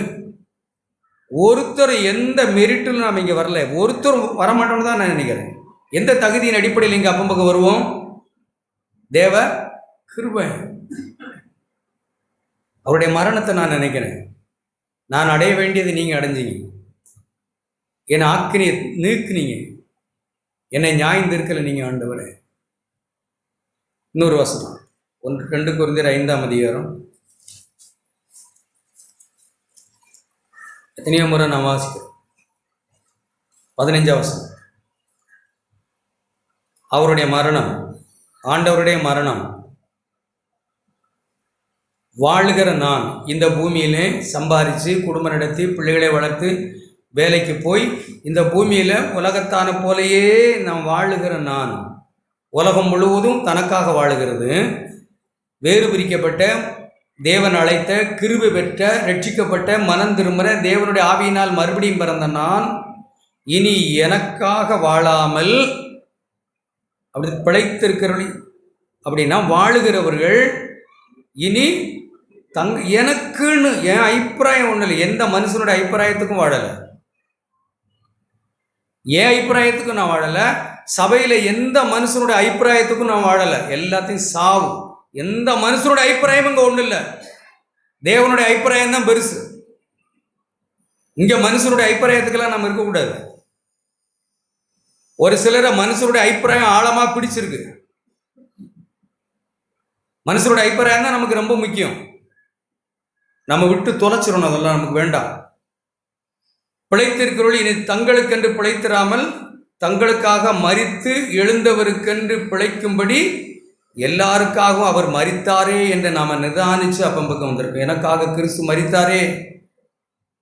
ஒருத்தர் எந்த மெரிட்டிலும் நாம் இங்கே வரல, ஒருத்தர் வரமாட்டோன்னு தான் நான் நினைக்கிறேன். எந்த தகுதியின் அடிப்படையில் இங்கே அப்பம் பக்கம் வருவோம்? தேவ கிருபை. அவருடைய மரணத்தை நான் நினைக்கிறேன். நான் அடைய வேண்டியது நீங்கள் அடைஞ்சிங்க, என்னை ஆக்கினியை நீக்குனீங்க, என்னை நியாயந்திருக்கலை நீங்கள் ஆண்டவரே. இன்னொரு வசனம், 2 கொரிந்தியர் 5ஆம் அதிகாரம். எத்தனையோ முறை நான் வாசிக்கிறேன். 15ஆம் வசனம். அவருடைய மரணம், ஆண்டவருடைய மரணம், வாழுகிற நான் இந்த பூமியிலே சம்பாதிச்சு குடும்பம் நடத்தி பிள்ளைகளை வளர்த்து வேலைக்கு போய் இந்த பூமியில் உலகத்தான போலேயே நான் வாழுகிற நான், உலகம் முழுவதும் தனக்காக வாழுகிறது. வேறு பிரிக்கப்பட்ட, தேவன் அழைத்த, கிருபை பெற்ற, ரட்சிக்கப்பட்ட, மனம் திரும்புகிற, தேவனுடைய ஆவியினால் மறுபடியும் பிறந்த நான் இனி எனக்காக வாழாமல் அப்படி பிழைத்திருக்கிறவர்கள், அப்படின்னா வாழுகிறவர்கள் இனி எனக்குன்னு, என் அபிப்பிராயம் ஒன்றும் இல்லை, எந்த மனுஷனுடைய அபிப்பிராயத்துக்கும் வாழலை, என் அபிப்பிராயத்துக்கும் நான் வாழலை, சபையில் எந்த மனுஷனுடைய அபிப்பிராயத்துக்கும் நான் வாழலை, எல்லாத்தையும் சாவு. எந்த மனுஷனுடைய அபிப்பிராயமும் இங்கே ஒன்றும் இல்லை, தேவனுடைய அபிப்பிராயம் தான் பெருசு. இங்கே மனுஷனுடைய அபிப்பிராயத்துக்கெல்லாம் நம்ம இருக்கக்கூடாது. ஒரு சிலரை மனுஷனுடைய அபிப்பிராயம் ஆழமாக பிடிச்சிருக்கு. மனுஷனுடைய அபிப்பிராயம் தான் நமக்கு ரொம்ப முக்கியம். நம்ம விட்டு தொலைச்சிடணும், அதெல்லாம் நமக்கு வேண்டாம். பிழைத்திருக்கிறவர்கள் இனி தங்களுக்கென்று பிழைத்திராமல் தங்களுக்காக மரித்து எழுந்தவருக்கென்று பிழைக்கும்படி எல்லாருக்காகவும் அவர் மரித்தாரே என்று நாம் நிதானித்து அப்பம் பக்கம் வந்திருக்கோம். எனக்காக கிறிஸ்து மரித்தாரே,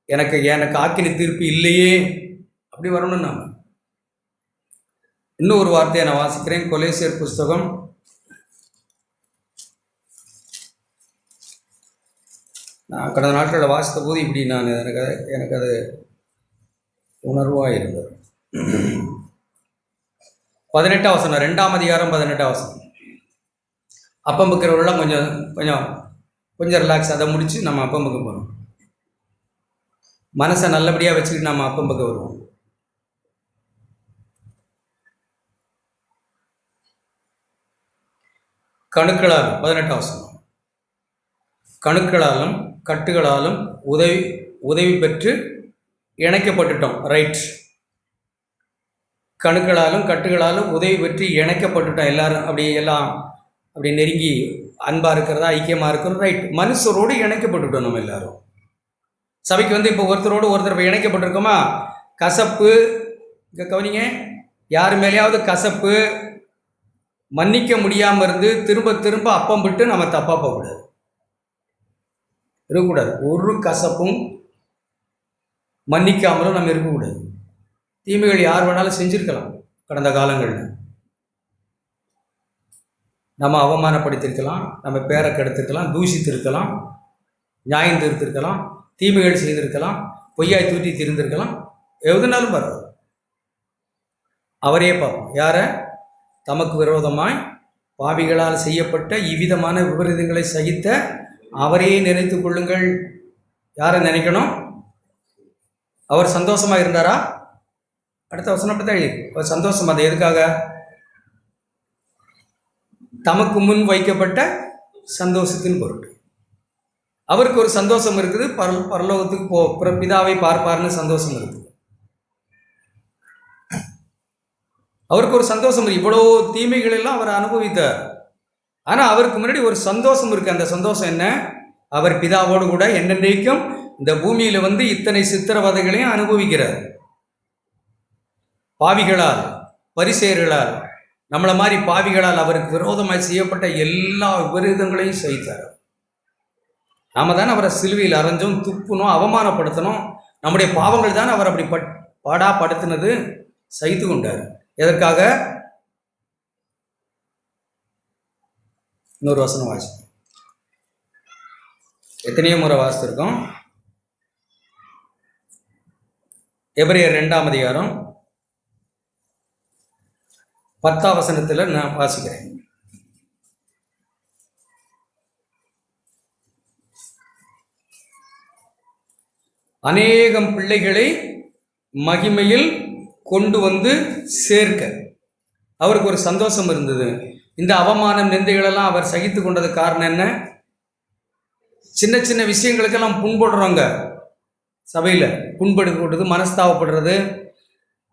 எனக்கு எனக்கு ஆக்கினி தீர்ப்பு இல்லையே, அப்படி வரணும். நாம் இன்னும் ஒரு வார்த்தையை நான் வாசிக்கிறேன். கொலேசியர் புஸ்தகம் 4 கடந்த நாட்களில் வாசித்த போது இப்படி எனக்கு அது உணர்வாக இருந்தது. 18ஆம் வசனம், 2ஆம் அதிகாரம் 18ஆம் வசனம். அப்பம் வைக்கிறவர்களாம் கொஞ்சம் கொஞ்சம் கொஞ்சம் ரிலாக்ஸ், அதை முடித்து நம்ம அப்பம் வைக்க போகிறோம். மனசை நல்லபடியாக வச்சுக்கிட்டு நம்ம அப்பம் வைக்க வருவோம். கணுக்களால் 18ஆம் வசனம். கணுக்களாலும் கட்டுகளாலும் உதவி பெற்று இணைக்கப்பட்டுட்டோம். ரைட். கணுக்களாலும் கட்டுகளாலும் உதவி பெற்று இணைக்கப்பட்டுட்டோம். எல்லாரும் அப்படி நெருங்கி அன்பாக இருக்கிறதா, ஐக்கியமாக இருக்கிறோம். ரைட். மனுஷரோடு இணைக்கப்பட்டுட்டோம். நம்ம எல்லாரும் சபைக்கு வந்து இப்போ ஒருத்தரோடு ஒருத்தர் இணைக்கப்பட்டிருக்கோமா? கசப்பு, இங்கே கவனிங்க, யார் மேலேயாவது கசப்பு, மன்னிக்க முடியாமல் இருந்து திரும்ப திரும்ப அப்பம் விட்டு நம்ம தப்பாக போகக்கூடாது, இருக்கக்கூடாது. ஒரு கசப்பும் மன்னிக்காமலும் நம்ம இருக்கக்கூடாது. தீமைகள் யார் வேணாலும் செஞ்சுருக்கலாம். கடந்த காலங்களில் நம்ம அவமானப்படுத்தியிருக்கலாம், நம்ம பேரை கெடுத்திருக்கலாம், தூஷித்திருக்கலாம், நியாயம் தீர்த்திருக்கலாம், தீமைகள் செய்திருக்கலாம், பொய்யாய் தூற்றி தீர்ந்திருக்கலாம். எதுனாலும் பரவாயில்ல, அவரே பார்ப்போம். யாரை? தமக்கு விரோதமாய் பாவிகளால் செய்யப்பட்ட இவ்விதமான விபரீதங்களை சகித்த அவரையே நினைத்து கொள்ளுங்கள். யாரை நினைக்கணும்? அவர் சந்தோஷமாக இருந்தாரா? அடுத்த வசனம் அப்படி தான் எழுதி. அவர் சந்தோஷம். அது எதுக்காக? தமக்கு முன் வைக்கப்பட்ட சந்தோஷத்தின் பொருட்டு. அவருக்கு ஒரு சந்தோஷம் இருக்குது. பரலோகத்துக்கு பிதாவை பார்ப்பார்னு சந்தோஷம் இருக்குது. அவருக்கு ஒரு சந்தோஷம் இருக்குது. இவ்வளோ தீமைகள் எல்லாம் அவர் அனுபவித்தார். ஆனால் அவருக்கு முன்னாடி ஒரு சந்தோஷம் இருக்குது. அந்த சந்தோஷம் என்ன? அவர் பிதாவோடு கூட என்னென்றைக்கும் இந்த பூமியில் வந்து இத்தனை சித்திரவதைகளையும் அனுபவிக்கிறார். பாவிகளால், பரிசேயர்களால், நம்மளை மாதிரி பாவிகளால் அவருக்கு விரோதமாக செய்யப்பட்ட எல்லா விபரீதங்களையும் சகித்தார். நாம தானே அவரை சிலுவையில் அரைஞ்சோம், துப்புனோம், அவமானப்படுத்தணும். நம்முடைய பாவங்கள் தானே அவர் அப்படி பாடாப்படுத்தினது. சகித்து கொண்டார். எதற்காக? இன்னொரு வசனம் வாசி. எத்தனையோ முறை வாசித்திருக்கோம். எபிரேயர் 2ஆம் அதிகாரம் 10ஆம் வசனத்தில் நான் வாசிக்கிறேன். அநேகம் பிள்ளைகளை மகிமையில் கொண்டு வந்து சேர்க்க அவருக்கு ஒரு சந்தோஷம் இருந்தது. இந்த அவமானம், நிந்தைகளெல்லாம் அவர் சகித்து கொண்டது காரணம் என்ன? சின்ன சின்ன விஷயங்களுக்கெல்லாம் புண்படுறவங்க சபையில் புண்படுறது, மனஸ்தாபப்படுறது,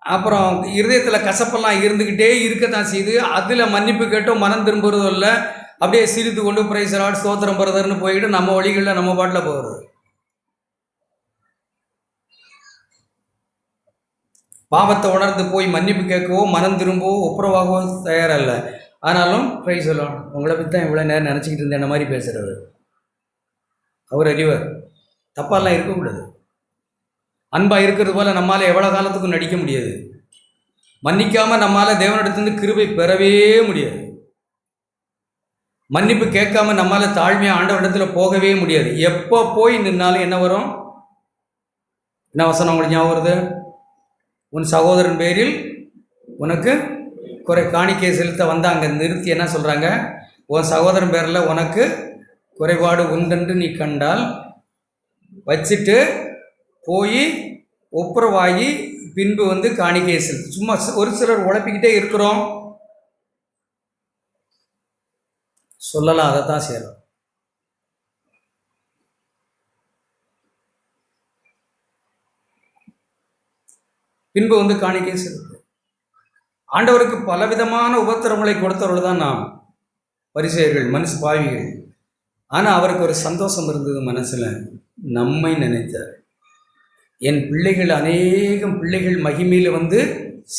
அப்புறம் இருதயத்தில் கசப்பெல்லாம் இருந்துக்கிட்டே இருக்கத்தான் செய்து. அதில் மன்னிப்பு கேட்டோம், மனம் திரும்புறதும் இல்லை. அப்படியே சிரித்து கொண்டு பிரைஸ் லார்ட், ஸ்தோத்திரம் பரதர்னு போயிட்டு நம்ம வழிகளில் நம்ம பாட்டில் போகிறது. பாவத்தை உணர்ந்து போய் மன்னிப்பு கேட்கவோ மனம் திரும்பவோ ஒப்புரவாகவோ தயாரல்ல. ஆனாலும் பிரைஸ் லார்ட், உங்களை பற்றி தான் இவ்வளோ நேரம் நினச்சிக்கிட்டு இருந்தேன் என்ன மாதிரி பேசுகிறவர். அவர் அறிவர். தப்பாலாம் இருக்கக்கூடாது. அன்பாக இருக்கிறது போல் நம்மளால் எவ்வளோ காலத்துக்கும் நடிக்க முடியாது. மன்னிக்காமல் நம்மளால் தேவனிடத்துலேருந்து கிருபை பெறவே முடியாது. மன்னிப்பு கேட்காம நம்மளால் தாழ்மையாக ஆண்டவரிடத்தில் போகவே முடியாது. எப்போ போய் நின்னாலும் என்ன வரும்? என்ன வசனம் உங்களுக்கு ஞாபகம் வருது? உன் சகோதரன் பேரில் உனக்கு காணிக்கை செலுத்த வந்தாங்க. நிறுத்தி என்ன சொல்கிறாங்க? உன் சகோதரன் பேரில் உனக்கு குறைபாடு உண்டென்று நீ கண்டால் வச்சுட்டு போய் ஒப்புரவாகி பின்பு வந்து காணிக்கையை செலுத்து. சும்மா ஒரு சிலர் உழைப்பிக்கிட்டே இருக்கிறோம், சொல்லலாம், அதை தான் செய்யலாம். பின்பு வந்து காணிக்கையை செலுத்து. ஆண்டவருக்கு பலவிதமான உபத்திரங்களை கொடுத்தவர்கள் தான் நாம் பரிசேயர்கள், மனுஷ பாவிகள். ஆனால் அவருக்கு ஒரு சந்தோஷம் இருந்தது மனசில். நம்மை நினைத்தார். என் பிள்ளைகள், அநேகம் பிள்ளைகள் மகிமையில் வந்து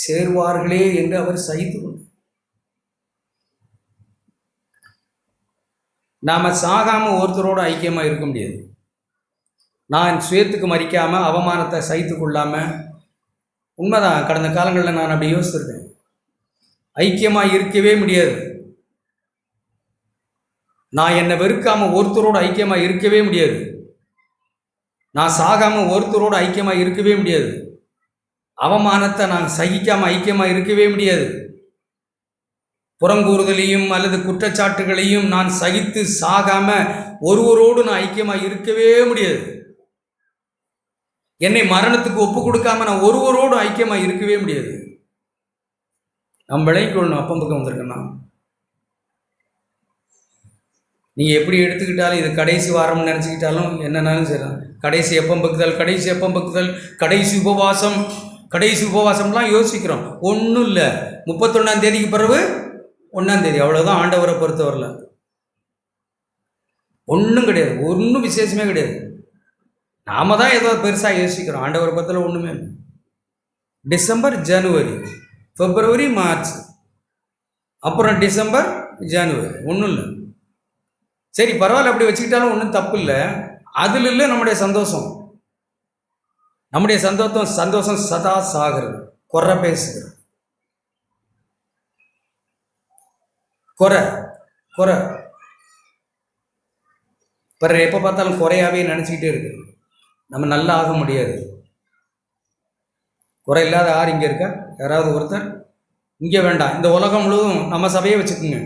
சேர்வார்களே என்று அவர் சகித்து கொண்டார். நாம் சாகாமல் ஒருத்தரோடு ஐக்கியமாக இருக்க முடியாது. நான் சுயத்துக்கு மறிக்காமல் அவமானத்தை சகித்து கொள்ளாமல், உண்மைதான், கடந்த காலங்களில் நான் அப்படி யோசிச்சிருக்கேன். ஐக்கியமாக இருக்கவே முடியாது. நான் என்னை வெறுக்காமல் ஒருத்தரோடு ஐக்கியமாக இருக்கவே முடியாது. நான் சாகாமல் ஒருத்தரோடு ஐக்கியமாக இருக்கவே முடியாது. அவமானத்தை நான் சகிக்காமல் ஐக்கியமாக இருக்கவே முடியாது. புறங்கூறுதலையும் அல்லது குற்றச்சாட்டுகளையும் நான் சகித்து சாகாமல் ஒருவரோடு நான் ஐக்கியமாக இருக்கவே முடியாது. என்னை மரணத்துக்கு ஒப்பு கொடுக்காம நான் ஒருவரோடு ஐக்கியமாக இருக்கவே முடியாது. நம்ம விளைக்கொள்ளணும். அப்பம் பக்கம் வந்திருக்கேன்னா நீங்கள் எப்படி எடுத்துக்கிட்டாலும், இது கடைசி வாரம்னு நினச்சிக்கிட்டாலும் என்னன்னாலும் சரி, கடைசி எப்பம் பக்குதல், கடைசி எப்பம் பக்குதல், கடைசி உபவாசம், கடைசி உபவாசம்லாம் யோசிக்கிறோம். ஒன்றும் இல்லை. 31ஆம் தேதிக்கு பிறகு 1ஆம் தேதி, அவ்வளோதான். ஆண்டவரை பொறுத்தவரையில் ஒன்றும் கிடையாது, ஒன்றும் விசேஷமே கிடையாது. நாம் தான் ஏதோ பெருசாக யோசிக்கிறோம். ஆண்டவரை பொறுத்தவரை ஒன்றுமே இல்லை. டிசம்பர், ஜனவரி, பிப்ரவரி, மார்ச், அப்புறம் டிசம்பர், ஜனவரி, ஒன்றும் இல்லை. சரி, பரவாயில்ல, அப்படி வச்சுக்கிட்டாலும் ஒன்றும் தப்பு இல்லை. அதில் இல்லை நம்முடைய சந்தோஷம். நம்முடைய சந்தோஷம் சதா சாகிறது, குறை பேசுகிறது, குறை பிறர் எப்போ பார்த்தாலும் குறையாவே நினச்சிக்கிட்டே இருக்கு. நம்ம நல்லா ஆக முடியாது. குறை இல்லாத யார் இங்கே இருக்கா? யாராவது ஒருத்தர்? இங்கே வேண்டாம், இந்த உலகம் முழுவதும் நம்ம சபையை வச்சுக்கோங்க.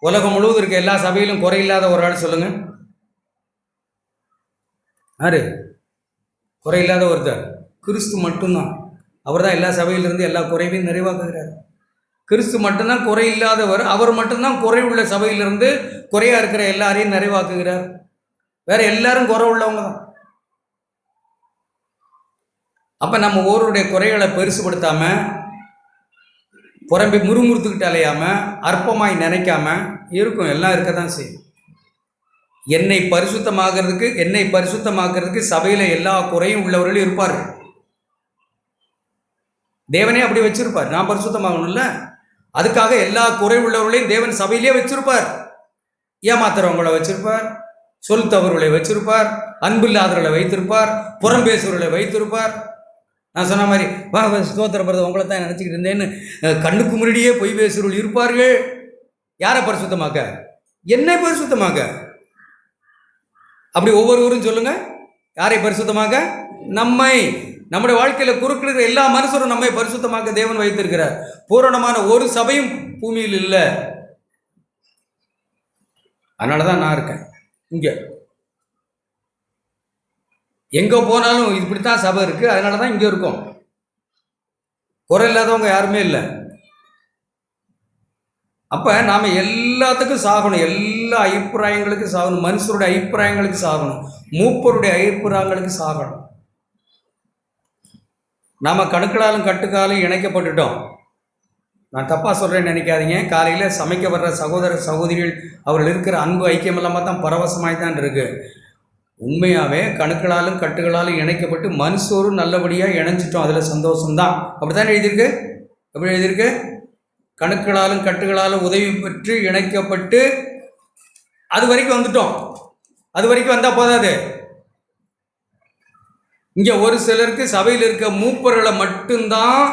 உலகம் முழுவதும் இருக்க எல்லா சபையிலும் குறை இல்லாத ஒரு ஆள் சொல்லுங்க. யாரு குறை இல்லாத ஒருத்தர்? கிறிஸ்து மட்டும்தான். அவர் தான் எல்லா சபையிலிருந்து எல்லா குறைவையும் நிறைவாக்குகிறார். கிறிஸ்து மட்டும்தான் குறை இல்லாதவர். அவர் மட்டும்தான் குறை உள்ள சபையிலிருந்து குறையா இருக்கிற எல்லாரையும் நிறைவாக்குகிறார். வேற எல்லாரும் குறை உள்ளவங்க தான். அப்ப நம்ம ஒருவருடைய குறைகளை பெருசுபடுத்தாம, புறம்பி முறுமுறுத்துக்கிட்டு அலையாம, அற்பமாய் நினைக்காம இருக்கும். எல்லாம் இருக்க தான் செய்யும். என்னை பரிசுத்தமாக்குறதுக்கு சபையில எல்லா குறையும் உள்ளவர்களும் இருப்பார்கள். தேவனே அப்படி வச்சிருப்பார். நான் பரிசுத்தமாகணும்ல, அதுக்காக எல்லா குறை உள்ளவர்களையும் தேவன் சபையிலே வச்சிருப்பார். ஏமாத்துறவங்களை வச்சிருப்பார், சொல் தவறுகளை வச்சிருப்பார், அன்பில்லாதவர்களை வைத்திருப்பார், புறம் பேசுவர்களை வைத்திருப்பார். நான் சொன்ன மாதிரி ஸ்தோத்திரப்படுறது உங்களை தான் நினச்சிக்கிட்டு இருந்தேன்னு கண்ணுக்கு முன்னாடியே பொய் பேசுறவர்கள் இருப்பார்கள். யாரை பரிசுத்தமாக்க? என்னை பரிசுத்தமாக்க. அப்படி ஒவ்வொருவரும் சொல்லுங்க, யாரை பரிசுத்தமாக்க? நம்மை. நம்முடைய வாழ்க்கையில் குறுக்கிற எல்லா மனுஷரும் நம்மை பரிசுத்தமாக்க தேவன் வைத்திருக்கிறார். பூரணமான ஒரு சபையும் பூமியில் இல்லை. அதனால தான் நான் இருக்கேன் இங்கே. எங்கே போனாலும் இப்படித்தான் சபை இருக்குது, அதனால தான் இங்கே இருக்கோம். குறை இல்லாதவங்க யாருமே இல்லை. அப்போ நாம் எல்லாத்துக்கும் சாகணும், எல்லா அபிப்பிராயங்களுக்கும் சாகணும், மனுஷருடைய அபிப்பிராயங்களுக்கு சாகணும், மூப்பருடைய அபிப்பிராயங்களுக்கு சாகணும். நாம் கணுக்களாலும் கட்டுக்காலும் இணைக்கப்பட்டுட்டோம். நான் தப்பாக சொல்கிறேன்னு நினைக்காதீங்க. காலையில் சமைக்க வர்ற சகோதர சகோதரிகள் அவர்கள் இருக்கிற அன்பு ஐக்கியம் இல்லாமல் தான் பரவசமாய் தான் இருக்குது. உண்மையாகவே கணுக்களாலும் கட்டுகளாலும் இணைக்கப்பட்டு மனுஷரும் நல்லபடியாக இணைஞ்சிட்டோம். அதில் சந்தோஷம்தான். அப்படி தான் எழுதியிருக்கு. எப்படி எழுதியிருக்கு? கணுக்களாலும் கட்டுகளாலும் உதவி பெற்று இணைக்கப்பட்டு அது வரைக்கும் வந்துட்டோம். அது வரைக்கும் வந்தால் போதாது. இங்கே ஒரு சிலருக்கு சபையில் இருக்க மூப்பர்களை மட்டும்தான்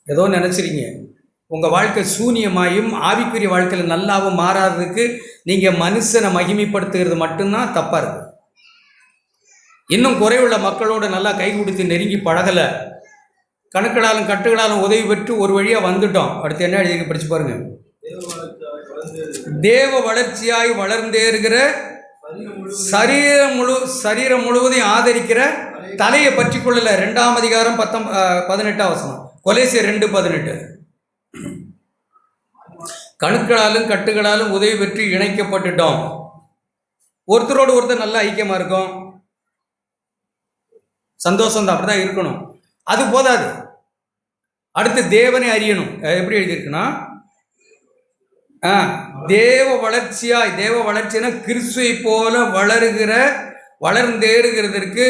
ஏதோ நினச்சிருங்க. உங்கள் வாழ்க்கை சூனியமாயும் ஆவிக்குரிய வாழ்க்கையில் நல்லாவும் மாறாததுக்கு நீங்கள் மனுஷனை மகிமைப்படுத்துகிறது மட்டும்தான் தப்பாக இருக்குது. இன்னும் குறைவுள்ள மக்களோடு நல்லா கை கொடுத்து நெருங்கி பழகலை, கணுக்களாலும் கட்டுகளாலும் உதவி பெற்று ஒரு வழியாக வந்துட்டோம். அடுத்து என்ன எழுதி படித்து பாருங்க. தேவ வளர்ச்சியாய் வளர்ந்தேறுகிற சரீரம் முழுவதையும் ஆதரிக்கிற தலையை பற்றி கொள்ளல. 2ஆம் அதிகாரம் 18ஆம் வசனம், கொலேசியர் 2:18. கணுக்களாலும் கட்டுகளாலும் உதவி பெற்று இணைக்கப்பட்டுட்டோம். ஒருத்தரோடு ஒருத்தர் நல்ல ஐக்கியமாக இருக்கும், சந்தோஷம் தான். அப்படிதான் இருக்கணும். அது போதாது. அடுத்து தேவனை அறியணும். எப்படி எழுதியிருக்குன்னா, தேவ வளர்ச்சினா கிறிஸ்துவை போல வளர்ந்தேறுகிறதற்கு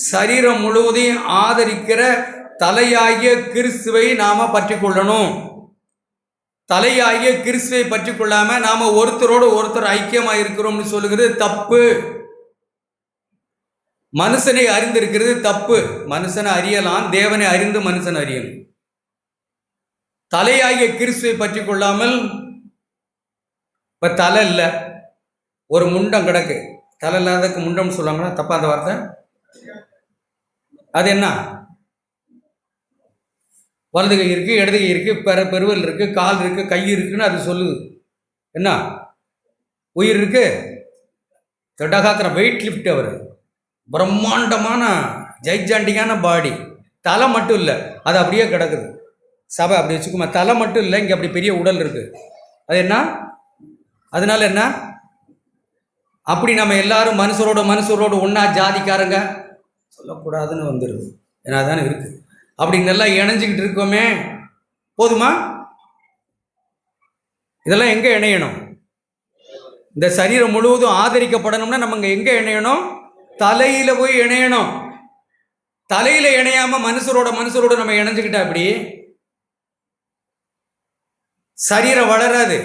சரீரம் முழுவதையும் ஆதரிக்கிற தலையாகிய கிறிஸ்துவை நாம பற்றி கொள்ளணும். தலையாகிய கிறிஸ்துவை பற்றி கொள்ளாம நாம ஒருத்தரோடு ஒருத்தர் ஐக்கியமாக இருக்கிறோம்னு சொல்லுகிறது தப்பு. மனுஷனை அறிந்திருக்கிறது தப்பு. மனுஷனை அறியலாம், தேவனை அறிந்து மனுஷனை அறியணும். தலையாகிய கிறிஸ்துவை பற்றி கொள்ளாமல், இப்போ தலை இல்லை, ஒரு முண்டம் கிடக்கு. தலை இல்லாததுக்கு முண்டம்னு சொல்லுவாங்கன்னா தப்பா அந்த வார்த்தை? அது என்ன? வலது கை இருக்கு, இடது கை இருக்கு, பெருவல் இருக்கு, கால் இருக்கு, கை இருக்குன்னு அது சொல்லுது. என்ன? உயிர் இருக்கு. தொட்டகாத்திர வெயிட் லிஃப்ட், அவர் பிரம்மாண்டமான ஜைஜாண்டிக்கான பாடி. தலை மட்டும் இல்லை, அது அப்படியே கிடக்குது. சபை அப்படி வச்சுக்குமா, தலை மட்டும் இல்லை, இங்கே அப்படி பெரிய உடல் இருக்கு. அது என்ன? அதனால என்ன? அப்படி நம்ம எல்லாரும் மனுஷரோடு ஒன்றா ஜாதிக்காரங்க சொல்லக்கூடாதுன்னு வந்துடுது. ஏன்னா தானே இருக்கு. அப்படி நல்லா இணைஞ்சிக்கிட்டு இருக்கோமே, போதுமா? இதெல்லாம் எங்கே இணையணும்? இந்த சரீரம் முழுவதும் ஆதரிக்கப்படணும்னா நம்ம இங்கே எங்கே இணையணும்? தலையில் போய் இணையணும். தலையில் இணையாமல் மனுஷரோட நம்ம இணைஞ்சுக்கிட்டா அப்படி சரீரம் வளராது.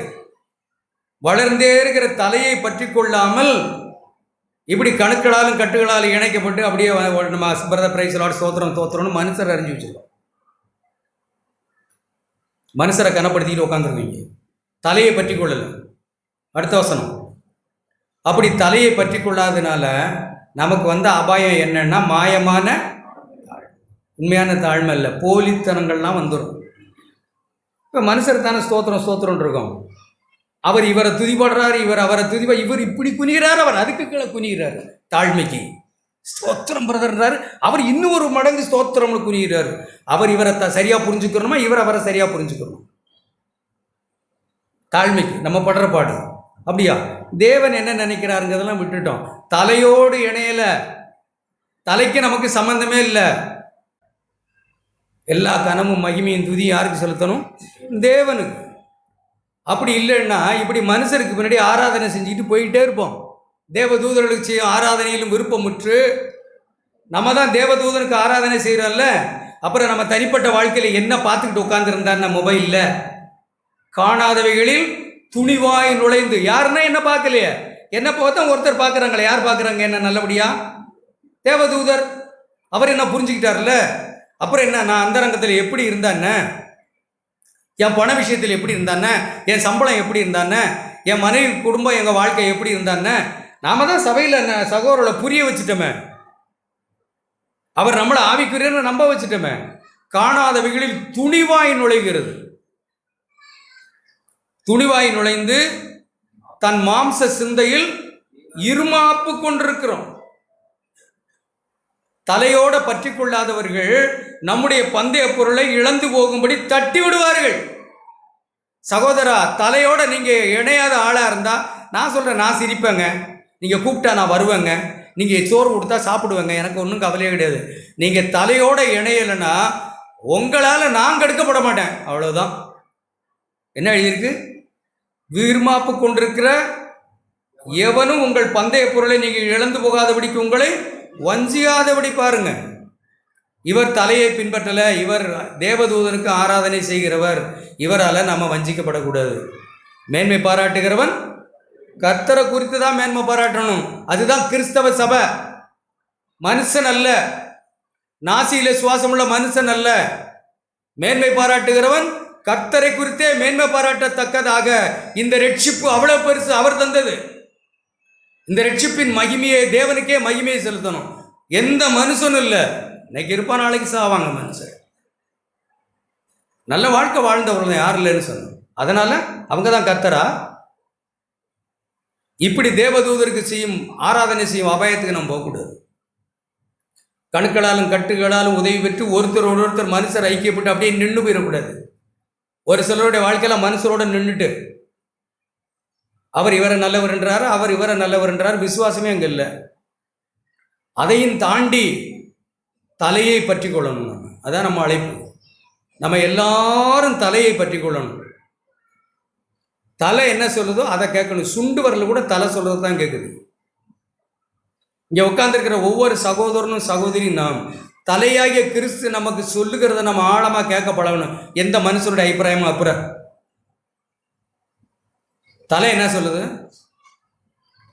வளர்ந்தே இருக்கிற தலையை பற்றி கொள்ளாமல் இப்படி கணுக்களாலும் கட்டுகளாலும் இணைக்கப்பட்டு அப்படியே நம்ம பிரதர் பிரைஸ் லார்ட் ஸ்தோத்திரம் தோத்திரம்னு மனுஷரை அறிஞ்சு வச்சிருக்கோம். மனுஷரை கனப்படுத்திக்கிட்டு உட்காந்துருக்கீங்க, தலையை பற்றி கொள்ளலை. அடுத்த வசனம், அப்படி தலையை பற்றி கொள்ளாதனால நமக்கு வந்த அபாயம் என்னன்னா, மாயமான உண்மையான தாழ்மை இல்லை, போலித்தனங்கள்லாம் வந்துடும். இப்போ மனுஷர் தானே ஸ்தோத்திரம் இருக்கோம். அவர் இவரை துதிப்படுறாரு, அவரை இவர் இப்படி குனிகிறார், அவர் அதுக்கு கீழே குனிகிறார். தாழ்மைக்கு ஸ்தோத்திரம் பிரதர்றாரு, அவர் இன்னும் ஒரு மடங்கு ஸ்தோத்திரம்னு குனிகிறார். அவர் இவரை சரியா புரிஞ்சுக்கணுமா, அவரை சரியா புரிஞ்சுக்கணும். தாழ்மைக்கு நம்ம படுற பாடு. அப்படியா? தேவன் என்ன நினைக்கிறாருங்கிறதெல்லாம் விட்டுட்டோம். தலையோடு இணையல, தலைக்கு நமக்கு சம்பந்தமே இல்லை. எல்லா கனமும் மகிமையும் துதி யாருக்கு செலுத்தணும்? தேவனுக்கு. அப்படி இல்லைன்னா இப்படி மனுஷருக்கு முன்னாடி ஆராதனை செஞ்சுக்கிட்டு போயிட்டே இருப்போம். தேவதூதர்களுக்கு செய்யும் ஆராதனையிலும் விருப்பமுற்று நம்ம தான் தேவதூதனுக்கு ஆராதனை செய்கிறோம்ல. அப்புறம் நம்ம தனிப்பட்ட வாழ்க்கையில் என்ன பார்த்துக்கிட்டு உட்காந்துருந்தான்னா, மொபைலில் காணாதவைகளில் துணிவாய் நுழைந்து. யாருன்னா என்ன பார்க்கலையே, என்ன பார்த்தா ஒருத்தர் பார்க்குறாங்களே, யார் பார்க்குறாங்க என்ன? நல்லபடியா தேவதூதர். அவர் என்ன புரிஞ்சுக்கிட்டார்ல. அப்புறம் என்ன, நான் அந்தரங்கத்தில் எப்படி இருந்தானே, என் பண விஷயத்தில் எப்படி இருந்தானே, என் சம்பளம் எப்படி இருந்தானே, என் மனைவி குடும்பம் எங்கள் வாழ்க்கை எப்படி இருந்தானே, நாம தான் சபையில் சகோதரரை புரிய வச்சுட்டோமே. அவர் நம்மளை ஆவிக்குரியன்னு நம்ப வச்சுட்டோமே. காணாதவைகளில் துணிவாய் நுழைகிறது. துணிவாய் நுழைந்து தன் மாம்ச சிந்தையில் இருமாப்பு கொண்டிருக்கிறோம். தலையோட பற்றி கொள்ளாதவர்கள் நம்முடைய பந்தய பொருளை இழந்து போகும்படி தட்டி விடுவார்கள். சகோதரா, தலையோட நீங்க இணையாத ஆளா இருந்தா நான் சொல்றேன், நான் சிரிப்பேங்க. நீங்க கூப்பிட்டா நான் வருவேங்க, நீங்க சோறு கொடுத்தா சாப்பிடுவேங்க, எனக்கு ஒன்றும் கவலையே கிடையாது. நீங்க தலையோட இணையலைன்னா உங்களால நான் கெடுக்கப்பட மாட்டேன், அவ்வளவுதான். என்ன எழுதியிருக்கு? வீர்மாப்பு கொண்டிருக்கிற எவனும் உங்கள் பந்தய பொருளை நீங்கள் இழந்து போகாதபடிக்கு உங்களை வஞ்சியாதபடி பாருங்க. இவர் தலையை பின்பற்றல, இவர் தேவதூதனுக்கு ஆராதனை செய்கிறவர், இவரால் நம்ம வஞ்சிக்கப்படக்கூடாது. மேன்மை பாராட்டுகிறவன் கர்த்தரை குறித்து தான் மேன்மை பாராட்டணும். அதுதான் கிறிஸ்தவ சபை. மனுஷன் அல்ல, நாசியில சுவாசமுள்ள மனுஷன் அல்ல. மேன்மை பாராட்டுகிறவன் கர்த்தரை குறித்தே மேன்மை பாராட்டத்தக்கதாக. இந்த ரட்சிப்பு அவ்வளவு பெருசு, அவர் தந்தது. இந்த ரட்சிப்பின் மகிமையை தேவனுக்கே மகிமையை செலுத்தணும். எந்த மனுஷனும் இல்லை, இன்னைக்கு இருப்பா நாளைக்கு சாவாங்க மனுஷன். நல்ல வாழ்க்கை வாழ்ந்தவர்கள் யாரும் இல்லைன்னு சொன்னோம். அதனால அவங்க தான் கர்த்தரா? இப்படி தேவதூதருக்கு செய்யும் ஆராதனை செய்யும் அபாயத்துக்கு நம்ம போகக்கூடாது. கணுக்களாலும் கட்டுகளாலும் உதவி பெற்று ஒருத்தர் மனுஷர் ஐக்கியப்பட்டு அப்படியே நின்று போயிடக்கூடாது. ஒரு சிலருடைய வாழ்க்கையில மனுஷரோட நின்றுட்டு அவர் இவரை நல்லவர் என்றார், அவர் இவரை நல்லவர் என்றார், விசுவாசமே அங்கே இல்லை. அதையும் தாண்டி தலையை பற்றி கொள்ளணும். அதான் நம்ம அழைப்பு. நம்ம எல்லாரும் தலையை பற்றி கொள்ளணும். தலை என்ன சொல்லுதோ அதை கேட்கணும். சுண்டு வரல கூட தலை சொல்றது தான் கேட்குது. இங்கே உட்கார்ந்துருக்கிற ஒவ்வொரு சகோதரனும் சகோதரியும் நாம் தலையாகிய கிறிஸ்து நமக்கு சொல்லுகிறத நம்ம ஆழமாக கேட்க பழகணும். எந்த மனுஷனுடைய அபிப்பிராயமும் அப்புறம் தலை என்ன சொல்லுது?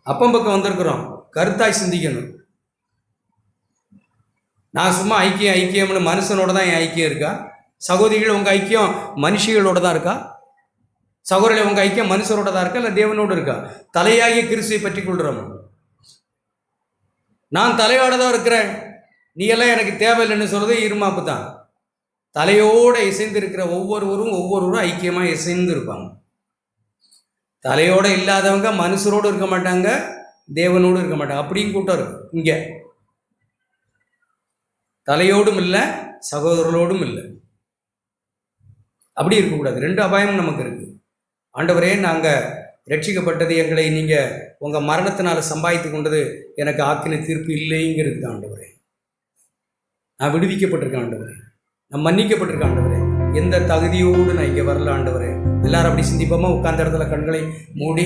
அப்பம் பக்கம் வந்திருக்கிறோம், கருத்தாய் சிந்திக்கணும். நான் சும்மா ஐக்கியம்னு மனுஷனோட தான் என் ஐக்கியம் இருக்கா? சகோதரிகள் உங்கள் ஐக்கியம் மனுஷிகளோட தான் இருக்கா? சகோதரர்களே உங்கள் ஐக்கியம் மனுஷரோட தான் இருக்கா இல்லை தேவனோடு இருக்கா? தலையாகிய கிறிஸ்துவை பற்றி கொள்கிறோம். நான் தலையோட தான் இருக்கிறேன், நீ எல்லாம் எனக்கு தேவையில்லைன்னு சொல்கிறது இருமாப்பு தான். தலையோடு இசைந்து இருக்கிற ஒவ்வொருவரும் ஐக்கியமாக இசைந்து இருப்பாங்க. தலையோடு இல்லாதவங்க மனுஷரோடு இருக்க மாட்டாங்க, தேவனோடு இருக்க மாட்டாங்க. அப்படியும் கூட்டம் இருக்கு இங்கே. தலையோடும் இல்லை, சகோதரர்களோடும் இல்லை. அப்படி இருக்கக்கூடாது. 2 அபாயமும் நமக்கு இருக்குது. ஆண்டவரே, நாங்கள் ரட்சிக்கப்பட்டது எங்களை நீங்கள் உங்கள் மரணத்தினால் சம்பாதித்து கொண்டது எனக்கு ஆக்கின தீர்ப்பு இல்லைங்கிறது தான் ஆண்டவரே. நான் விடுவிக்கப்பட்டிருக்கேன் ஆண்டவரே, நான் மன்னிக்கப்பட்டிருக்கேன் ஆண்டவரே. எந்த தகுதியோடு நான் இங்கே வரல ஆண்டவரே. எல்லாரும் அப்படி சிந்திப்போமா? உட்கார்ந்த இடத்துல கண்களை மூடி